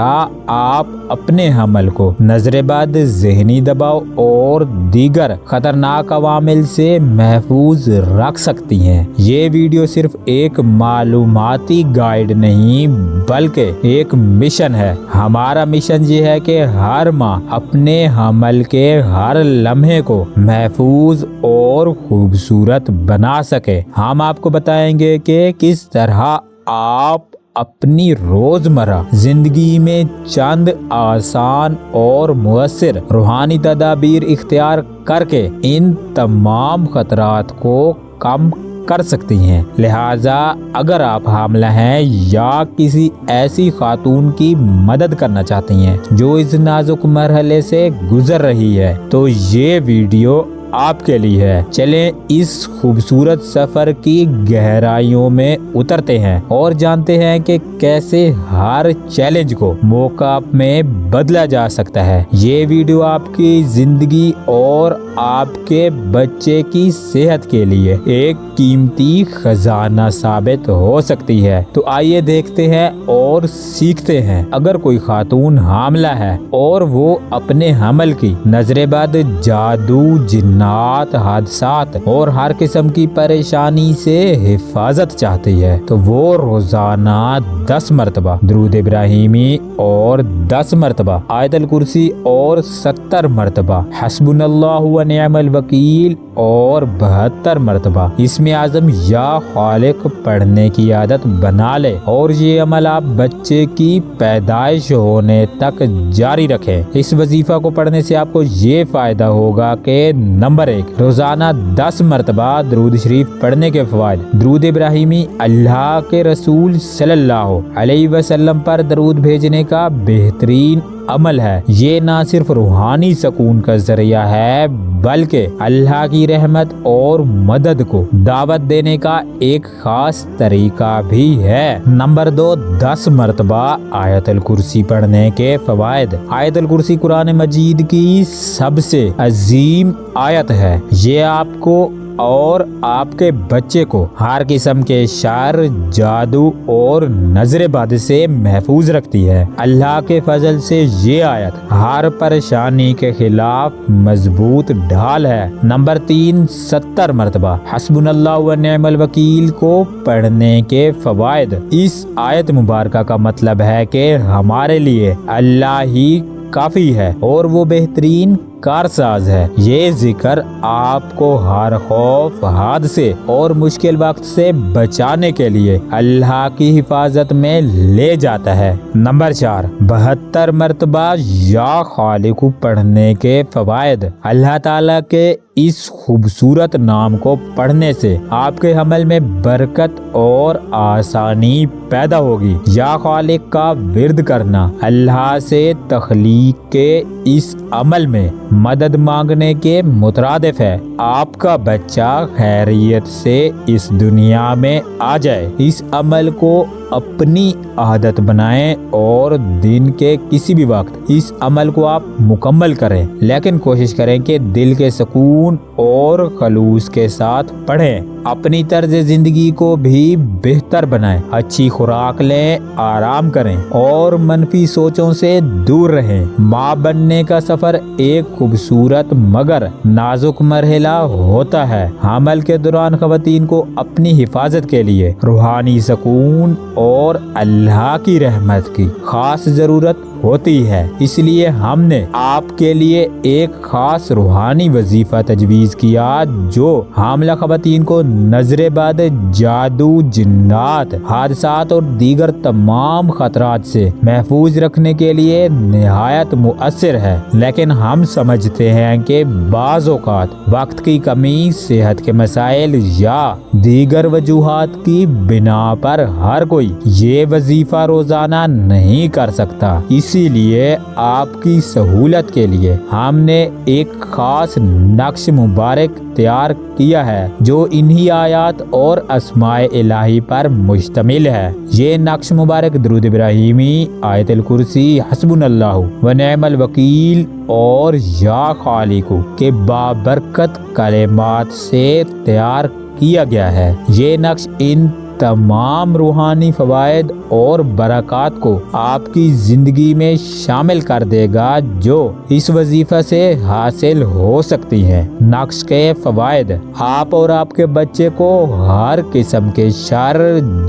[SPEAKER 1] आप अपने हमल को नजरे बद, ज़हनी दबाव और दीगर खतरनाक अवामिल से महफूज रख सकती हैं। ये वीडियो सिर्फ एक मालूमाती गाइड नहीं बल्कि एक मिशन है। हमारा मिशन ये है कि हर माँ अपने हमल के हर लम्हे को महफूज और खूबसूरत बना सके। हम आपको बताएंगे कि किस तरह आप अपनी रोजमर्रा जिंदगी में चंद आसान और मुअस्सिर रूहानी तदाबीर इख्तियार करके इन तमाम खतरात को कम कर सकती हैं। लिहाजा अगर आप हामला हैं या किसी ऐसी खातून की मदद करना चाहती हैं जो इस नाजुक मरहले से गुजर रही है तो ये वीडियो آپ کے لیے ہے۔ چلیں اس خوبصورت سفر کی گہرائیوں میں اترتے ہیں اور جانتے ہیں کہ کیسے ہر چیلنج کو موقع میں بدلا جا سکتا ہے۔ یہ ویڈیو آپ کی زندگی اور آپ کے بچے کی صحت کے لیے ایک قیمتی خزانہ ثابت ہو سکتی ہے۔ تو آئیے دیکھتے ہیں اور سیکھتے ہیں۔ اگر کوئی خاتون حاملہ ہے اور وہ اپنے حمل کی نظر بد، جادو، جنات، حادثات اور ہر قسم کی پریشانی سے حفاظت چاہتی ہے تو وہ روزانہ 10 مرتبہ درود ابراہیمی اور 10 مرتبہ آیت الکرسی اور 70 مرتبہ حسبنا اللہ و نعم الوکیل اور 72 مرتبہ اسم اعظم یا خالق پڑھنے کی عادت بنا لے اور یہ عمل آپ بچے کی پیدائش ہونے تک جاری رکھیں۔ اس وظیفہ کو پڑھنے سے آپ کو یہ فائدہ ہوگا کہ نمبر 1، روزانہ 10 مرتبہ درود شریف پڑھنے کے فوائد۔ درود ابراہیمی اللہ کے رسول صلی اللہ علیہ وسلم پر درود بھیجنے کا بہترین عمل ہے۔ یہ نہ صرف روحانی سکون کا ذریعہ ہے بلکہ اللہ کی رحمت اور مدد کو دعوت دینے کا ایک خاص طریقہ بھی ہے۔ نمبر 2، 10 مرتبہ آیت الکرسی پڑھنے کے فوائد۔ آیت الکرسی قرآن مجید کی سب سے عظیم آیت ہے۔ یہ آپ کو اور آپ کے بچے کو ہر قسم کے شر، جادو اور نظر بد سے محفوظ رکھتی ہے۔ اللہ کے فضل سے یہ آیت ہر پریشانی کے خلاف مضبوط ڈھال ہے۔ نمبر 3، 70 مرتبہ حسبنا اللہ و نعم الوکیل کو پڑھنے کے فوائد۔ اس آیت مبارکہ کا مطلب ہے کہ ہمارے لیے اللہ ہی کافی ہے اور وہ بہترین کارساز ہے۔ یہ ذکر آپ کو ہر خوف، حادثے اور مشکل وقت سے بچانے کے لیے اللہ کی حفاظت میں لے جاتا ہے۔ نمبر 4، 72 مرتبہ یا خالق پڑھنے کے فوائد۔ اللہ تعالیٰ کے اس خوبصورت نام کو پڑھنے سے آپ کے حمل میں برکت اور آسانی پیدا ہوگی۔ یا خالق کا ورد کرنا اللہ سے تخلیق کے اس عمل میں مدد مانگنے کے مترادف ہے۔ آپ کا بچہ خیریت سے اس دنیا میں آ جائے۔ اس عمل کو اپنی عادت بنائیں اور دن کے کسی بھی وقت اس عمل کو آپ مکمل کریں، لیکن کوشش کریں کہ دل کے سکون اور خلوص کے ساتھ پڑھیں۔ اپنی طرز زندگی کو بھی بہتر بنائیں، اچھی خوراک لیں، آرام کریں اور منفی سوچوں سے دور رہیں۔ ماں بننے کا سفر ایک خوبصورت مگر نازک مرحلہ ہوتا ہے۔ حمل کے دوران خواتین کو اپنی حفاظت کے لیے روحانی سکون اور اللہ کی رحمت کی خاص ضرورت ہوتی ہے۔ اس لیے ہم نے آپ کے لیے ایک خاص روحانی وظیفہ تجویز کیا جو حاملہ خواتین کو نظر بد، جادو، جنات، حادثات اور دیگر تمام خطرات سے محفوظ رکھنے کے لیے نہایت مؤثر ہے۔ لیکن ہم سمجھتے ہیں کہ بعض اوقات وقت کی کمی، صحت کے مسائل یا دیگر وجوہات کی بنا پر ہر کوئی یہ وظیفہ روزانہ نہیں کر سکتا۔ اسی لیے آپ کی سہولت کے لیے ہم نے ایک خاص نقش مبارک تیار کیا ہے جو انہی آیات اور اسماء الہی پر مشتمل ہے۔ یہ نقش مبارک درود ابراہیمی، آیت الکرسی، حسبنا اللہ و نعم الوکیل اور یا خالق کے بابرکت کلمات سے تیار کیا گیا ہے۔ یہ نقش ان تمام روحانی فوائد اور برکات کو آپ کی زندگی میں شامل کر دے گا جو اس وظیفہ سے حاصل ہو سکتی ہیں۔ نقش کے فوائد: آپ اور آپ کے بچے کو ہر قسم کے شر،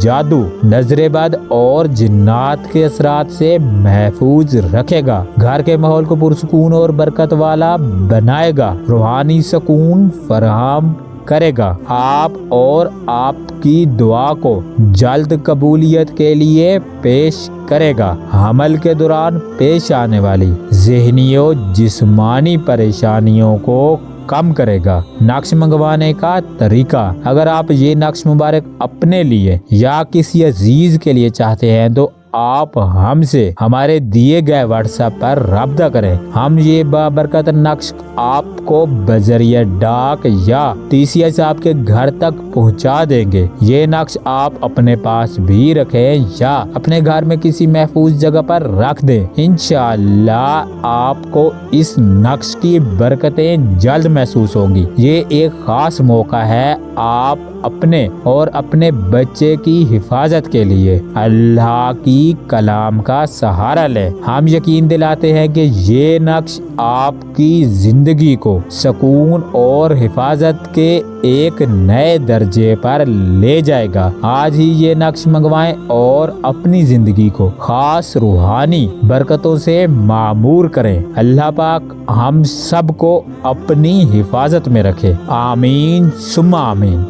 [SPEAKER 1] جادو، نظر بد اور جنات کے اثرات سے محفوظ رکھے گا، گھر کے ماحول کو پرسکون اور برکت والا بنائے گا، روحانی سکون فراہم کرے گا، آپ اور آپ کی دعا کو جلد قبولیت کے لیے پیش کرے گا، حمل کے دوران پیش آنے والی ذہنی و جسمانی پریشانیوں کو کم کرے گا۔ نقش منگوانے کا طریقہ: اگر آپ یہ نقش مبارک اپنے لیے یا کسی عزیز کے لیے چاہتے ہیں تو آپ ہم سے ہمارے دیے گئے واٹس ایپ پر رابطہ کریں۔ ہم یہ بابرکت نقش آپ کو बजरिए डाक या TCS आपके घर तक पहुंचा देंगे। ये नक्श आप अपने पास भी रखें या अपने घर में किसी महफूज जगह पर रख दें। इंशाअल्लाह आपको इस नक्श की बरकतें जल्द महसूस होंगी। ये एक खास मौका है आप अपने और अपने बच्चे की हिफाजत के लिए अल्लाह की कलाम का सहारा लें। हम यकीन दिलाते हैं कि ये नक्श आपकी जिंदगी को सुकून और हिफाजत के एक नए दर्जे पर ले जाएगा। आज ही ये नक्श मंगवाएं और अपनी जिंदगी को खास रूहानी बरकतों से मामूर करें। अल्लाह पाक हम सबको अपनी हिफाजत में रखे। आमीन सुम्मा आमीन।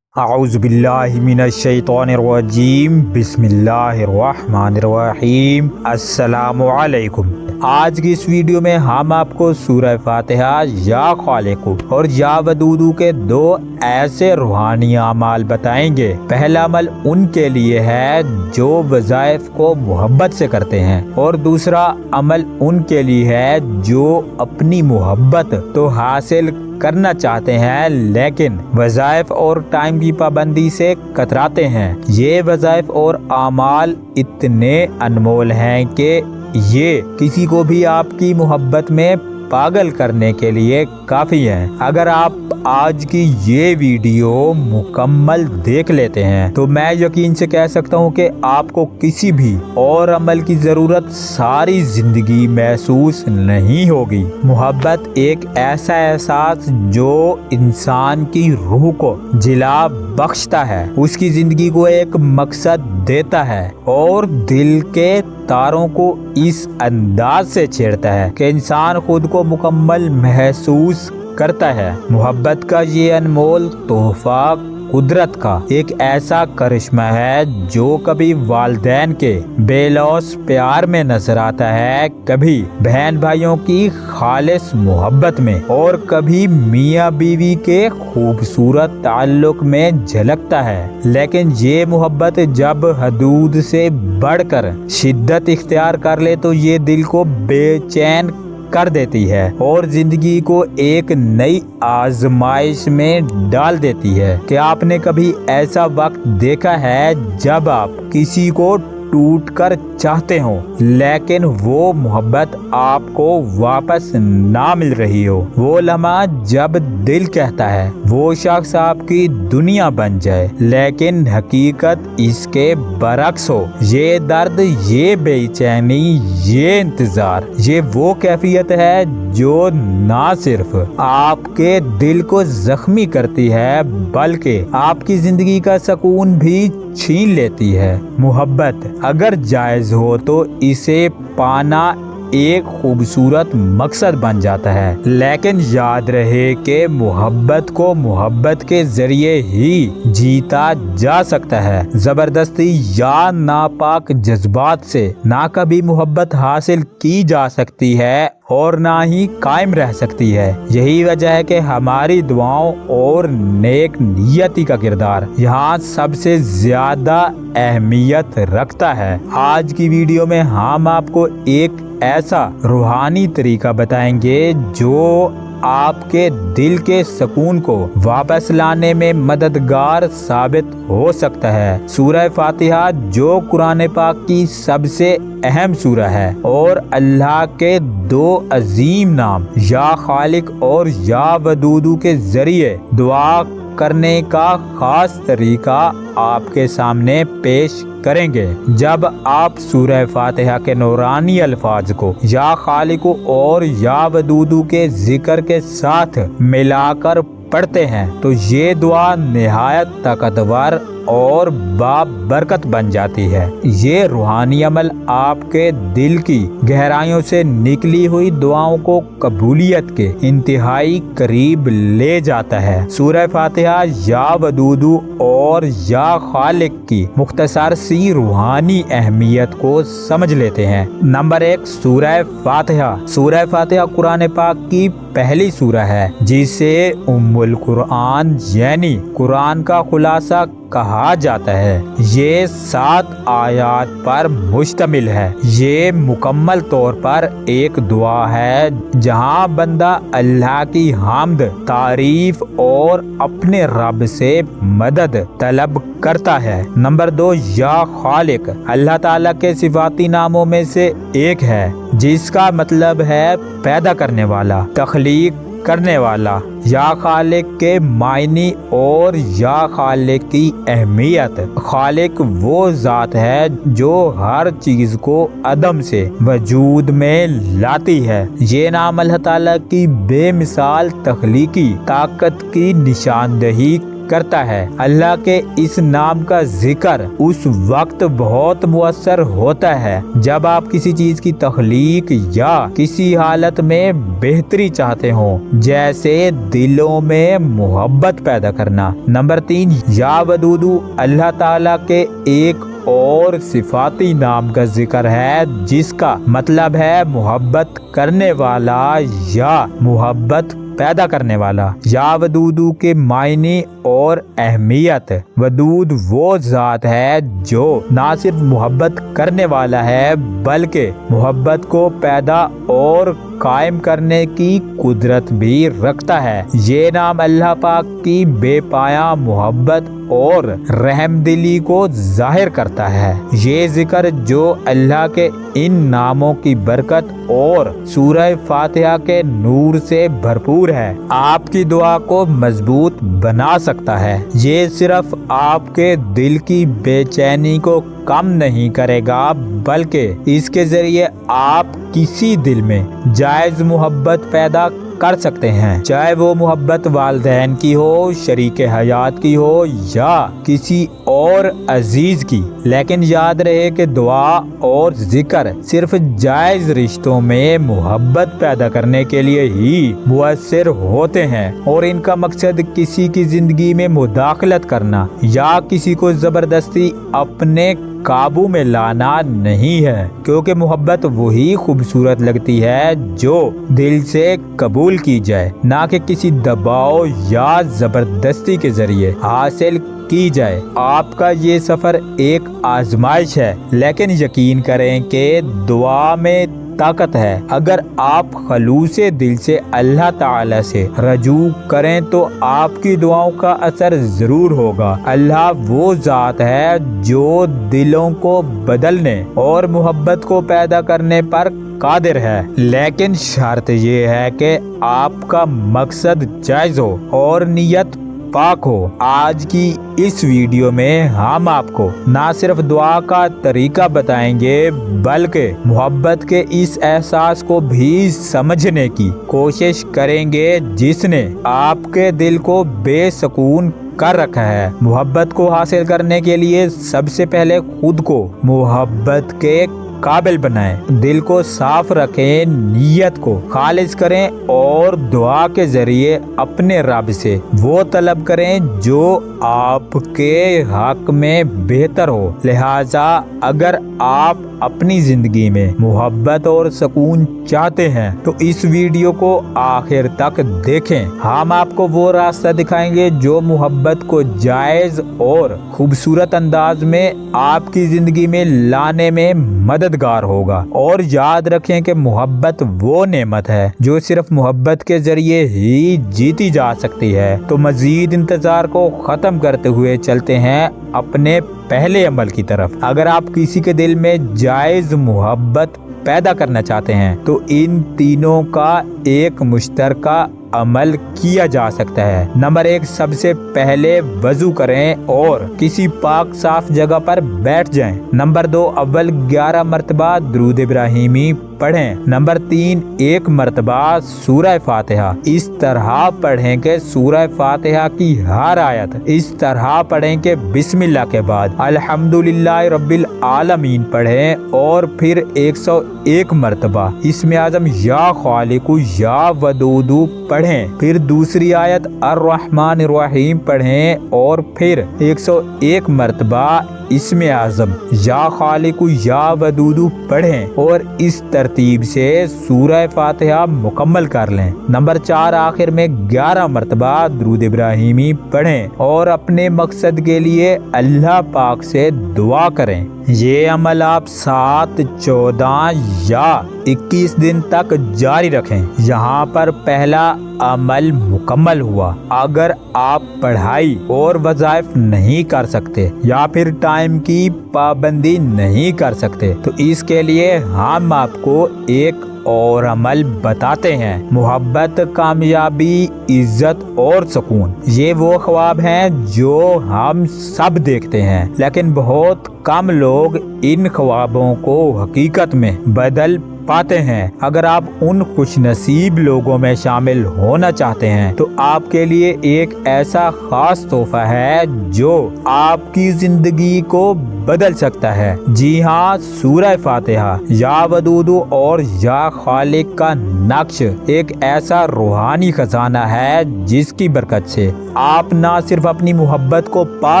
[SPEAKER 1] आऊज़ुबिल्लाहि मिनश्शैतानिर्रजीम बिस्मिल्लाहिर्रहमानिर्रहीम। अस्सलामु अलैकुम। आज की इस वीडियो में हम आपको सूरह फातिहा या खालिकु और या वदूदु के दो ऐसे रूहानी अमाल बताएंगे। पहला अमल उनके लिए है जो वज़ाइफ को मोहब्बत से करते हैं और दूसरा अमल उनके लिए है जो अपनी मोहब्बत तो हासिल करना चाहते हैं लेकिन वज़ाइफ और टाइम की पाबंदी से कतराते हैं। ये वज़ाइफ और आमाल इतने अनमोल हैं कि ये किसी को भी आपकी मोहब्बत में पागल करने के लिए काफ़ी है। अगर आप आज की ये वीडियो मुकम्मल देख लेते हैं तो मैं यकीन से कह सकता हूँ कि आपको किसी भी और अमल की ज़रूरत सारी ज़िंदगी महसूस नहीं होगी। मोहब्बत एक ऐसा एहसास जो इंसान की रूह को जिला बख्शता है, उसकी ज़िंदगी को एक मकसद देता है और दिल के तारों को इस अंदाज से छेड़ता है कि इंसान खुद को मुकम्मल महसूस करता है। मोहब्बत का ये अनमोल तोहफा कुदरत का एक ऐसा करिश्मा है जो कभी वालिदैन के बेलौस प्यार में नजर आता है, कभी बहन भाइयों की खालिस मोहब्बत में और कभी मियाँ बीवी के खूबसूरत ताल्लुक में झलकता है। लेकिन ये मोहब्बत जब हदूद से बढ़कर शिद्दत इख्तियार कर ले तो ये दिल को बेचैन कर देती है और जिंदगी को एक नई आजमाइश में डाल देती है। क्या आपने कभी ऐसा वक्त देखा है जब आप किसी को टूट कर चाहते हो लेकिन वो मोहब्बत आपको वापस ना मिल रही हो? वो लम्हा जब दिल कहता है वो शख्स आपकी दुनिया बन जाए लेकिन हकीकत इसके बरक्स हो। ये दर्द, ये बेचैनी, ये इंतजार, ये वो कैफियत है जो ना सिर्फ आपके दिल को जख्मी करती है बल्कि आपकी जिंदगी का सुकून भी छीन लेती है। मोहब्बत अगर जायज हो तो इसे पाना एक खूबसूरत मकसद बन जाता है, लेकिन याद रहे कि मोहब्बत को मोहब्बत के जरिए ही जीता जा सकता है। जबरदस्ती या नापाक जज्बात से ना कभी मोहब्बत हासिल की जा सकती है और ना ही कायम रह सकती है। यही वजह है कि हमारी दुआओं और नेक नियति का किरदार यहाँ सबसे ज्यादा अहमियत रखता है। आज की वीडियो में हम आपको एक ऐसा रूहानी तरीका बताएंगे जो आपके दिल के सुकून को वापस लाने में मददगार साबित हो सकता है। सूरह फातिहा जो कुरान पाक की सबसे अहम सूरह है और अल्लाह के दो अजीम नाम या खालिक और या वदूदु के जरिए दुआ करने का खास तरीका आपके सामने पेश करेंगे। जब आप सूरह फातिहा के नूरानी अल्फाज को या खालिकु और या वदूदु के जिक्र के साथ मिलाकर पढ़ते हैं तो ये दुआ निहायत ताकतवर और बाबरकत बन जाती है। ये रूहानी अमल आपके दिल की गहराइयों से निकली हुई दुआओं को कबूलियत के इंतहाई करीब ले जाता है। सूरह फातिहा या वदूदु और या खालिक की मुख्तसर सी रूहानी अहमियत को समझ लेते हैं। नंबर 1, सूरह फातिहा। सूरह फातिहा कुरान पाक की पहली सूरह है जिसे उम्मुल कुरान यानी कुरान का खुलासा کہا جاتا ہے۔ یہ 7 آیات پر مشتمل ہے۔ یہ مکمل طور پر ایک دعا ہے جہاں بندہ اللہ کی حمد، تعریف اور اپنے رب سے مدد طلب کرتا ہے۔ نمبر 2، یا خالق اللہ تعالیٰ کے صفاتی ناموں میں سے ایک ہے جس کا مطلب ہے پیدا کرنے والا، تخلیق کرنے والا۔ یا خالق کے معنی اور یا خالق کی اہمیت۔ خالق وہ ذات ہے جو ہر چیز کو عدم سے وجود میں لاتی ہے۔ یہ نام اللہ تعالیٰ کی بے مثال تخلیقی طاقت کی نشاندہی کرتا ہے۔ اللہ کے اس نام کا ذکر اس وقت بہت مؤثر ہوتا ہے جب آپ کسی چیز کی تخلیق یا کسی حالت میں بہتری چاہتے ہوں، جیسے دلوں میں محبت پیدا کرنا۔ نمبر 3، یا ودود اللہ تعالیٰ کے ایک اور صفاتی نام کا ذکر ہے جس کا مطلب ہے محبت کرنے والا یا محبت پیدا کرنے والا۔ یا ودود کے معنی اور اہمیت۔ ودود وہ ذات ہے جو نہ صرف محبت کرنے والا ہے بلکہ محبت کو پیدا اور قائم کرنے کی قدرت بھی رکھتا ہے۔ یہ نام اللہ پاک کی بے پایہ محبت اور رحم دلی کو ظاہر کرتا ہے۔ یہ ذکر جو اللہ کے ان ناموں کی برکت اور سورہ فاتحہ کے نور سے بھرپور ہے، آپ کی دعا کو مضبوط بنا سکتا ہے۔ یہ صرف آپ کے دل کی بے چینی کو کم نہیں کرے گا بلکہ اس کے ذریعے آپ کسی دل میں جائز محبت پیدا کر سکتے ہیں، چاہے وہ محبت والدین کی ہو، شریک حیات کی ہو یا کسی اور عزیز کی۔ لیکن یاد رہے کہ دعا اور ذکر صرف جائز رشتوں میں محبت پیدا کرنے کے لیے ہی مؤثر ہوتے ہیں، اور ان کا مقصد کسی کی زندگی میں مداخلت کرنا یا کسی کو زبردستی اپنے قابو میں لانا نہیں ہے، کیونکہ محبت وہی خوبصورت لگتی ہے جو دل سے قبول کی جائے، نہ کہ کسی دباؤ یا زبردستی کے ذریعے حاصل کی جائے۔ آپ کا یہ سفر ایک آزمائش ہے، لیکن یقین کریں کہ دعا میں طاقت ہے۔ اگر آپ خلوص دل سے اللہ تعالی سے رجوع کریں تو آپ کی دعاؤں کا اثر ضرور ہوگا۔ اللہ وہ ذات ہے جو دلوں کو بدلنے اور محبت کو پیدا کرنے پر قادر ہے، لیکن شرط یہ ہے کہ آپ کا مقصد جائز ہو اور نیت پاک ہو۔ آج کی اس ویڈیو میں ہم آپ کو نہ صرف دعا کا طریقہ بتائیں گے بلکہ محبت کے اس احساس کو بھی سمجھنے کی کوشش کریں گے جس نے آپ کے دل کو بے سکون کر رکھا ہے۔ محبت کو حاصل کرنے کے لیے سب سے پہلے خود کو محبت کے قابل بنائیں، دل کو صاف رکھیں، نیت کو خالص کریں اور دعا کے ذریعے اپنے رب سے وہ طلب کریں جو آپ کے حق میں بہتر ہو۔ لہٰذا اگر آپ اپنی زندگی میں محبت اور سکون چاہتے ہیں تو اس ویڈیو کو آخر تک دیکھیں۔ ہم آپ کو وہ راستہ دکھائیں گے جو محبت کو جائز اور خوبصورت انداز میں آپ کی زندگی میں لانے میں مددگار ہوگا۔ اور یاد رکھیں کہ محبت وہ نعمت ہے جو صرف محبت کے ذریعے ہی جیتی جا سکتی ہے۔ تو مزید انتظار کو ختم کرتے ہوئے چلتے ہیں اپنے پہلے عمل کی طرف۔ اگر آپ کسی کے دل میں جائز محبت پیدا کرنا چاہتے ہیں تو ان تینوں کا ایک مشترکہ عمل کیا جا سکتا ہے۔ نمبر 1، سب سے پہلے وضو کریں اور کسی پاک صاف جگہ پر بیٹھ جائیں۔ نمبر 2، اول 11 مرتبہ درود ابراہیمی پڑھیں۔ نمبر 3، 1 مرتبہ سورہ فاتحہ اس طرح پڑھیں کہ سورہ فاتحہ کی ہر آیت اس طرح پڑھیں کہ بسم اللہ کے بعد الحمدللہ رب العالمین پڑھیں، اور پھر 101 مرتبہ اسم اعظم یا خالق یا ودود پڑھیں۔ پھر دوسری آیت الرحمن الرحیم پڑھیں، اور پھر 101 مرتبہ اسم اعظم یا خالق یا ودود پڑھیں اور اس ترتیب سے سورہ فاتحہ مکمل کر لیں۔ نمبر 4، آخر میں 11 مرتبہ درود ابراہیمی پڑھیں اور اپنے مقصد کے لیے اللہ پاک سے دعا کریں۔ یہ عمل آپ 7، 14 یا 21 دن تک جاری رکھیں۔ یہاں پر پہلا عمل مکمل ہوا۔ اگر آپ پڑھائی اور وظائف نہیں کر سکتے یا پھر ٹائم کی پابندی نہیں کر سکتے تو اس کے لیے ہم آپ کو ایک اور عمل بتاتے ہیں۔ محبت، کامیابی، عزت اور سکون، یہ وہ خواب ہیں جو ہم سب دیکھتے ہیں، لیکن بہت کم لوگ ان خوابوں کو حقیقت میں بدل پاتے ہیں۔ اگر آپ ان خوش نصیب لوگوں میں شامل ہونا چاہتے ہیں تو آپ کے لیے ایک ایسا خاص تحفہ ہے جو آپ کی زندگی کو بدل سکتا ہے۔ جی ہاں، سورہ فاتحہ، یا ودود اور یا خالق کا نقش ایک ایسا روحانی خزانہ ہے جس کی برکت سے آپ نہ صرف اپنی محبت کو پا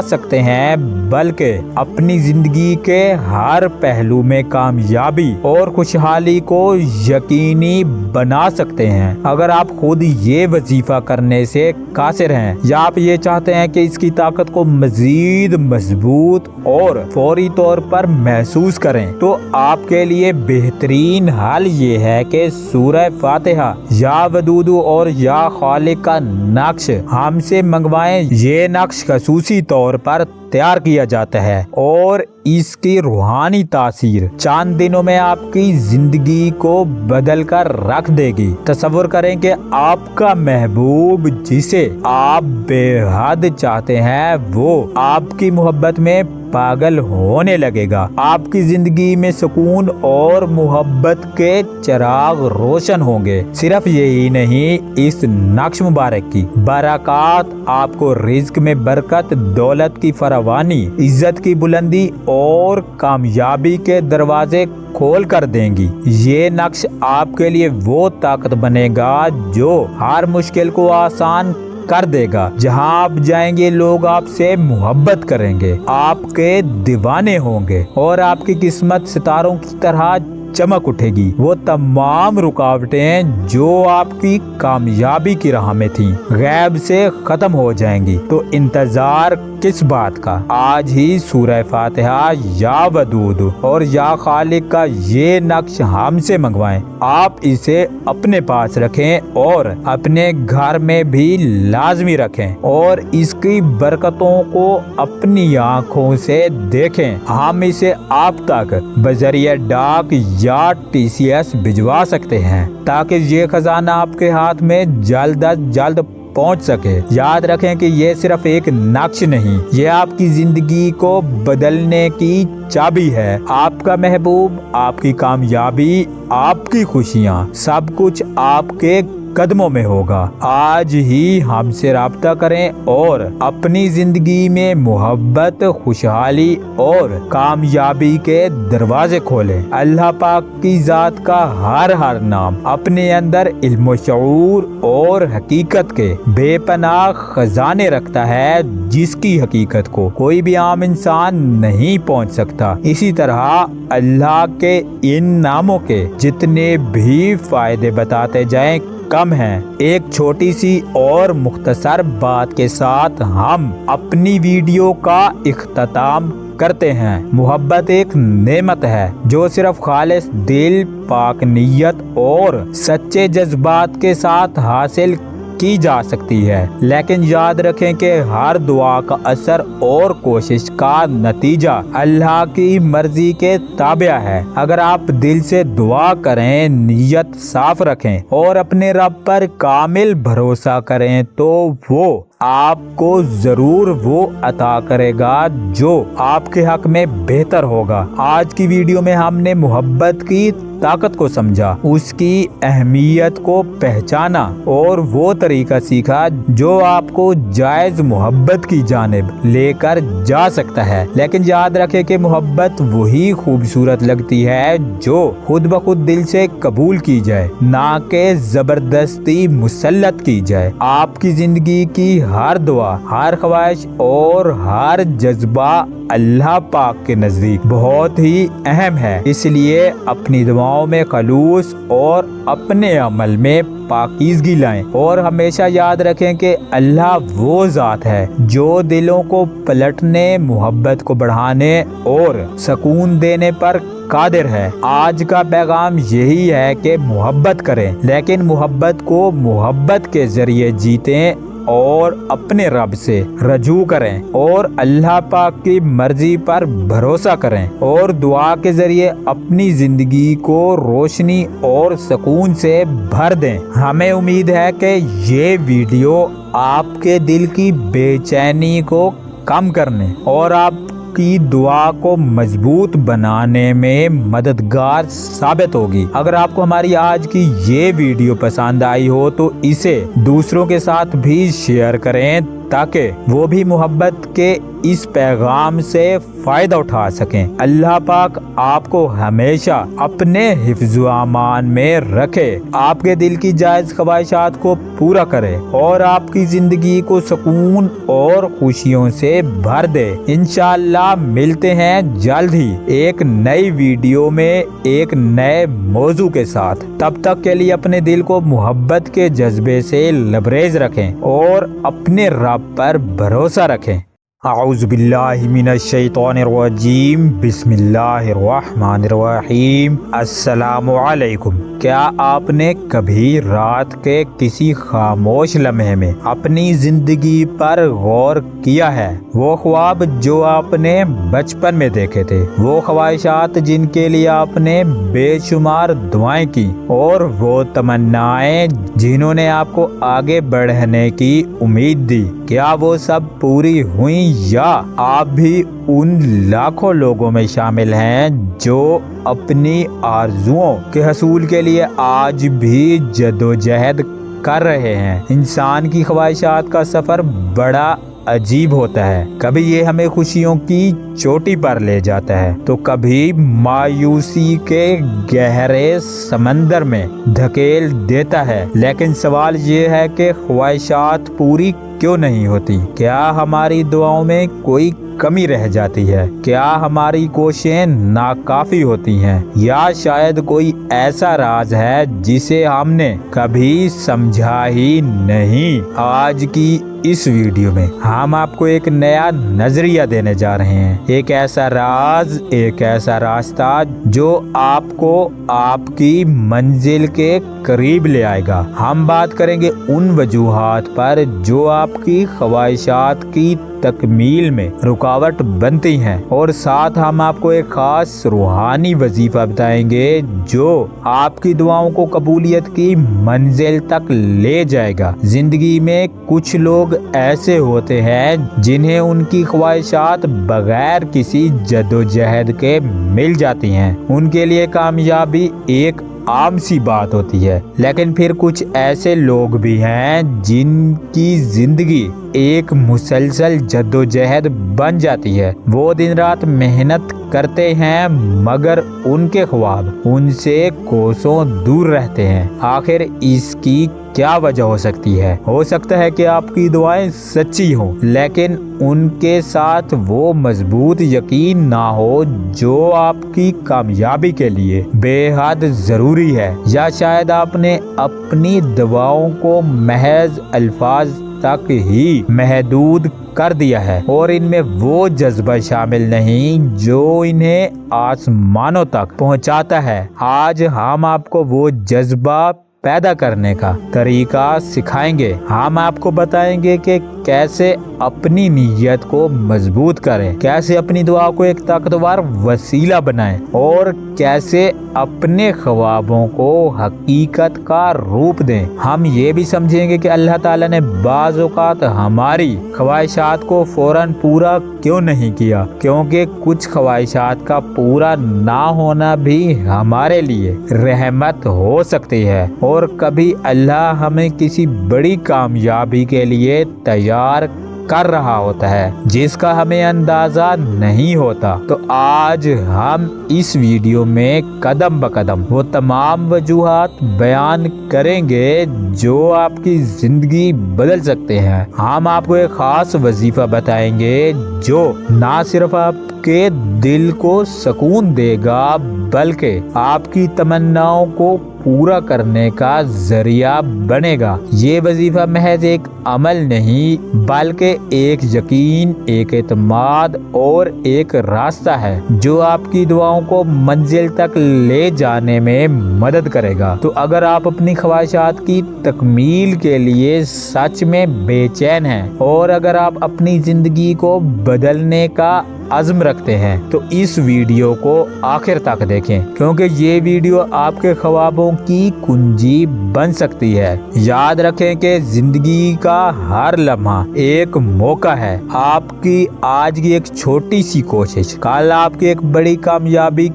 [SPEAKER 1] سکتے ہیں بلکہ اپنی زندگی کے ہر پہلو میں کامیابی اور خوشحالی کو یقینی بنا سکتے ہیں۔ اگر آپ خود یہ وظیفہ کرنے سے قاصر ہیں یا آپ یہ چاہتے ہیں کہ اس کی طاقت کو مزید مضبوط اور فوری طور پر محسوس کریں تو آپ کے لیے بہترین حل یہ ہے کہ سورہ فاتحہ، یا ودود اور یا خالق کا نقش ہم سے منگوائیں۔ یہ نقش خصوصی طور پر تیار کیا جاتا ہے اور اس کی روحانی تاثیر چند دنوں میں آپ کی زندگی کو بدل کر رکھ دے گی۔ تصور کریں کہ آپ کا محبوب جسے آپ بے حد چاہتے ہیں وہ آپ کی محبت میں پاگل ہونے لگے گا۔ آپ کی زندگی میں سکون اور محبت کے چراغ روشن ہوں گے۔ صرف یہی نہیں، اس نقش مبارک کی برکات آپ کو رزق میں برکت، دولت کی فراوانی، عزت کی بلندی اور کامیابی کے دروازے کھول کر دیں گی۔ یہ نقش آپ کے لیے وہ طاقت بنے گا جو ہر مشکل کو آسان کر دے گا۔ جہاں آپ جائیں گے لوگ آپ سے محبت کریں گے، آپ کے دیوانے ہوں گے اور آپ کی قسمت ستاروں کی طرح چمک اٹھے گی۔ وہ تمام رکاوٹیں جو آپ کی کامیابی کی راہ میں تھیں غیب سے ختم ہو جائیں گی۔ تو انتظار کس بات کا؟ آج ہی سورہ فاتحہ، یا ودود اور یا خالق کا یہ نقش ہم سے منگوائیں۔ آپ اسے اپنے پاس رکھیں اور اپنے گھر میں بھی لازمی رکھیں اور اس کی برکتوں کو اپنی آنکھوں سے دیکھیں۔ ہم اسے آپ تک بذریعہ ڈاک یا TCS بھجوا سکتے ہیں تاکہ یہ خزانہ آپ کے ہاتھ میں جلد از جلد پہنچ سکے۔ یاد رکھیں کہ یہ صرف ایک نقش نہیں، یہ آپ کی زندگی کو بدلنے کی چابی ہے۔ آپ کا محبوب، آپ کی کامیابی، آپ کی خوشیاں، سب کچھ آپ کے قدموں میں ہوگا۔ آج ہی ہم سے رابطہ کریں اور اپنی زندگی میں محبت، خوشحالی اور کامیابی کے دروازے کھولیں۔ اللہ پاک کی ذات کا ہر نام اپنے اندر علم و شعور اور حقیقت کے بے پناہ خزانے رکھتا ہے جس کی حقیقت کو کوئی بھی عام انسان نہیں پہنچ سکتا۔ اسی طرح اللہ کے ان ناموں کے جتنے بھی فائدے بتاتے جائیں کم ہیں۔ ایک چھوٹی سی اور مختصر بات کے ساتھ ہم اپنی ویڈیو کا اختتام کرتے ہیں۔ محبت ایک نعمت ہے جو صرف خالص دل، پاک نیت اور سچے جذبات کے ساتھ حاصل کی جا سکتی ہے، لیکن یاد رکھیں کہ ہر دعا کا اثر اور کوشش کا نتیجہ اللہ کی مرضی کے تابع ہے۔ اگر آپ دل سے دعا کریں، نیت صاف رکھیں اور اپنے رب پر کامل بھروسہ کریں تو وہ آپ کو ضرور وہ عطا کرے گا جو آپ کے حق میں بہتر ہوگا۔ آج کی ویڈیو میں ہم نے محبت کی ताकत को समझा, उसकी अहमियत को पहचाना और वो तरीका सीखा जो आपको जायज मोहब्बत की जानिब लेकर जा सकता है। लेकिन याद रखें कि मोहब्बत वही खूबसूरत लगती है जो खुद ब खुद दिल से कबूल की जाए, ना कि जबरदस्ती मुसल्लत की जाए। आपकी जिंदगी की हर दुआ, हर ख्वाहिश और हर जज्बा अल्लाह पाक के नजदीक बहुत ही अहम है। इसलिए अपनी दुआओं में खलूस और अपने अमल में पाकीज़गी लाएं और हमेशा याद रखें कि अल्लाह वो ज़ात है जो दिलों को पलटने, मोहब्बत को बढ़ाने और सुकून देने पर कादिर है। आज का पैगाम यही है कि मोहब्बत करें, लेकिन मोहब्बत को मोहब्बत के जरिए जीतें और अपने रब से रजू करें और अल्लाह पाक की मर्जी पर भरोसा करें और दुआ के जरिए अपनी जिंदगी को रोशनी और सुकून से भर दें। हमें उम्मीद है कि ये वीडियो आपके दिल की बेचैनी को कम करने और आपकी दुआ को मजबूत बनाने में मददगार साबित होगी। अगर आपको हमारी आज की ये वीडियो पसंद आई हो तो इसे दूसरों के साथ भी शेयर करें ताकि वो भी मोहब्बत के इस पैगाम से फायदा उठा सकें। अल्लाह पाक आपको हमेशा अपने हिफ्ज़ व अमान में रखे, आपके दिल की जायज ख्वाहिशात को पूरा करे और आपकी जिंदगी को सुकून और खुशियों से भर दे। इंशाअल्लाह मिलते हैं जल्द ही एक नई वीडियो में एक नए मौजू के साथ। तब तक के लिए अपने दिल को मोहब्बत के जज्बे से लबरेज रखें और अपने रब पर भरोसा रखें। आऊज़ु बिल्लाहि मिनश शैतानिर रजीम, बिस्मिल्लाहिर रहमानिर रहीम। अस्सलामु अलैकुम। क्या आपने कभी रात के किसी खामोश लम्हे में अपनी जिंदगी पर गौर किया है? वो ख्वाब जो आपने बचपन में देखे थे, वो ख्वाहिशात जिनके लिए आपने बेशुमार दुआएं की और वो तमन्नाएं जिन्होंने आपको आगे बढ़ने की उम्मीद दी, क्या वो सब पूरी हुई या आप भी उन लाखों लोगों में शामिल हैं जो अपनी आरजुओं के हसूल के लिए आज भी जदोजहद कर रहे हैं? इंसान की ख्वाहिशात का सफर बड़ा अजीब होता है। कभी ये हमें खुशियों की चोटी पर ले जाता है तो कभी मायूसी के गहरे समंदर में धकेल देता है। लेकिन सवाल ये है कि ख्वाहिशात पूरी क्यों नहीं होती? क्या हमारी दुआओं में कोई कमी रह जाती है? क्या हमारी कोशिशें नाकाफी होती हैं? या शायद कोई ऐसा राज है जिसे हमने कभी समझा ही नहीं? आज की इस वीडियो में हम आपको एक नया नजरिया देने जा रहे हैं, एक ऐसा राज, एक ऐसा रास्ता जो आपको आपकी मंजिल के करीब ले आएगा। हम बात करेंगे उन वजूहात पर जो आपकी ख्वाहिशात की तकमील में रुकावट बनती हैं और साथ हम आपको एक खास रूहानी वजीफा बताएंगे जो आपकी दुआओं को कबूलियत की मंजिल तक ले जाएगा। जिंदगी में कुछ लोग ऐसे होते हैं जिन्हें उनकी ख्वाहिशात बगैर किसी जदोजहद के मिल जाती हैं। उनके लिए कामयाबी एक आम सी बात होती है। लेकिन फिर कुछ ऐसे लोग भी हैं जिनकी जिंदगी एक मुसलसल जद्दोजहद बन जाती है। वो दिन रात मेहनत करते हैं मगर उनके ख्वाब उनसे कोसों दूर रहते हैं। आखिर इसकी क्या वजह हो सकती है? हो सकता है कि आपकी दुआएं सच्ची हो लेकिन उनके साथ वो मजबूत यकीन ना हो जो आपकी कामयाबी के लिए बेहद जरूरी है, या शायद आपने अपनी दुआओं को महज अल्फाज तक ही महदूद कर दिया है और इनमें वो जज्बा शामिल नहीं जो इन्हें आसमानों तक पहुंचाता है। आज हम आपको वो जज्बा پیدا کرنے کا طریقہ سکھائیں گے۔ ہم آپ کو بتائیں گے کہ کیسے اپنی نیت کو مضبوط کریں، کیسے اپنی دعا کو ایک طاقتور وسیلہ بنائیں اور کیسے اپنے خوابوں کو حقیقت کا روپ دیں۔ ہم یہ بھی سمجھیں گے کہ اللہ تعالیٰ نے بعض اوقات ہماری خواہشات کو فوراً پورا کیوں نہیں کیا، کیونکہ کچھ خواہشات کا پورا نہ ہونا بھی ہمارے لیے رحمت ہو سکتی ہے، اور کبھی اللہ ہمیں کسی بڑی کامیابی کے لیے تیار کر رہا ہوتا ہے جس کا ہمیں اندازہ نہیں ہوتا۔ تو آج ہم اس ویڈیو میں قدم بقدم وہ تمام وجوہات بیان کریں گے جو آپ کی زندگی بدل سکتے ہیں۔ ہم آپ کو ایک خاص وظیفہ بتائیں گے جو نہ صرف آپ کے دل کو سکون دے گا بلکہ آپ کی تمناؤں کو پورا کرنے کا ذریعہ بنے گا۔ یہ وظیفہ محض ایک عمل نہیں بلکہ ایک یقین، ایک اعتماد اور ایک راستہ ہے جو آپ کی دعاؤں کو منزل تک لے جانے میں مدد کرے گا۔ تو اگر آپ اپنی خواہشات کی تکمیل کے لیے سچ میں بے چین ہیں اور اگر آپ اپنی زندگی کو بدلنے کا عزم رکھتے ہیں تو اس ویڈیو کو آخر تک دیکھیں، کیونکہ یہ ویڈیو آپ کے خوابوں کی کنجی بن سکتی ہے۔ یاد رکھیں کہ زندگی کا ہر لمحہ ایک موقع ہے۔ آپ کی آج کی ایک چھوٹی سی کوشش کل آپ کی بڑی کامیابی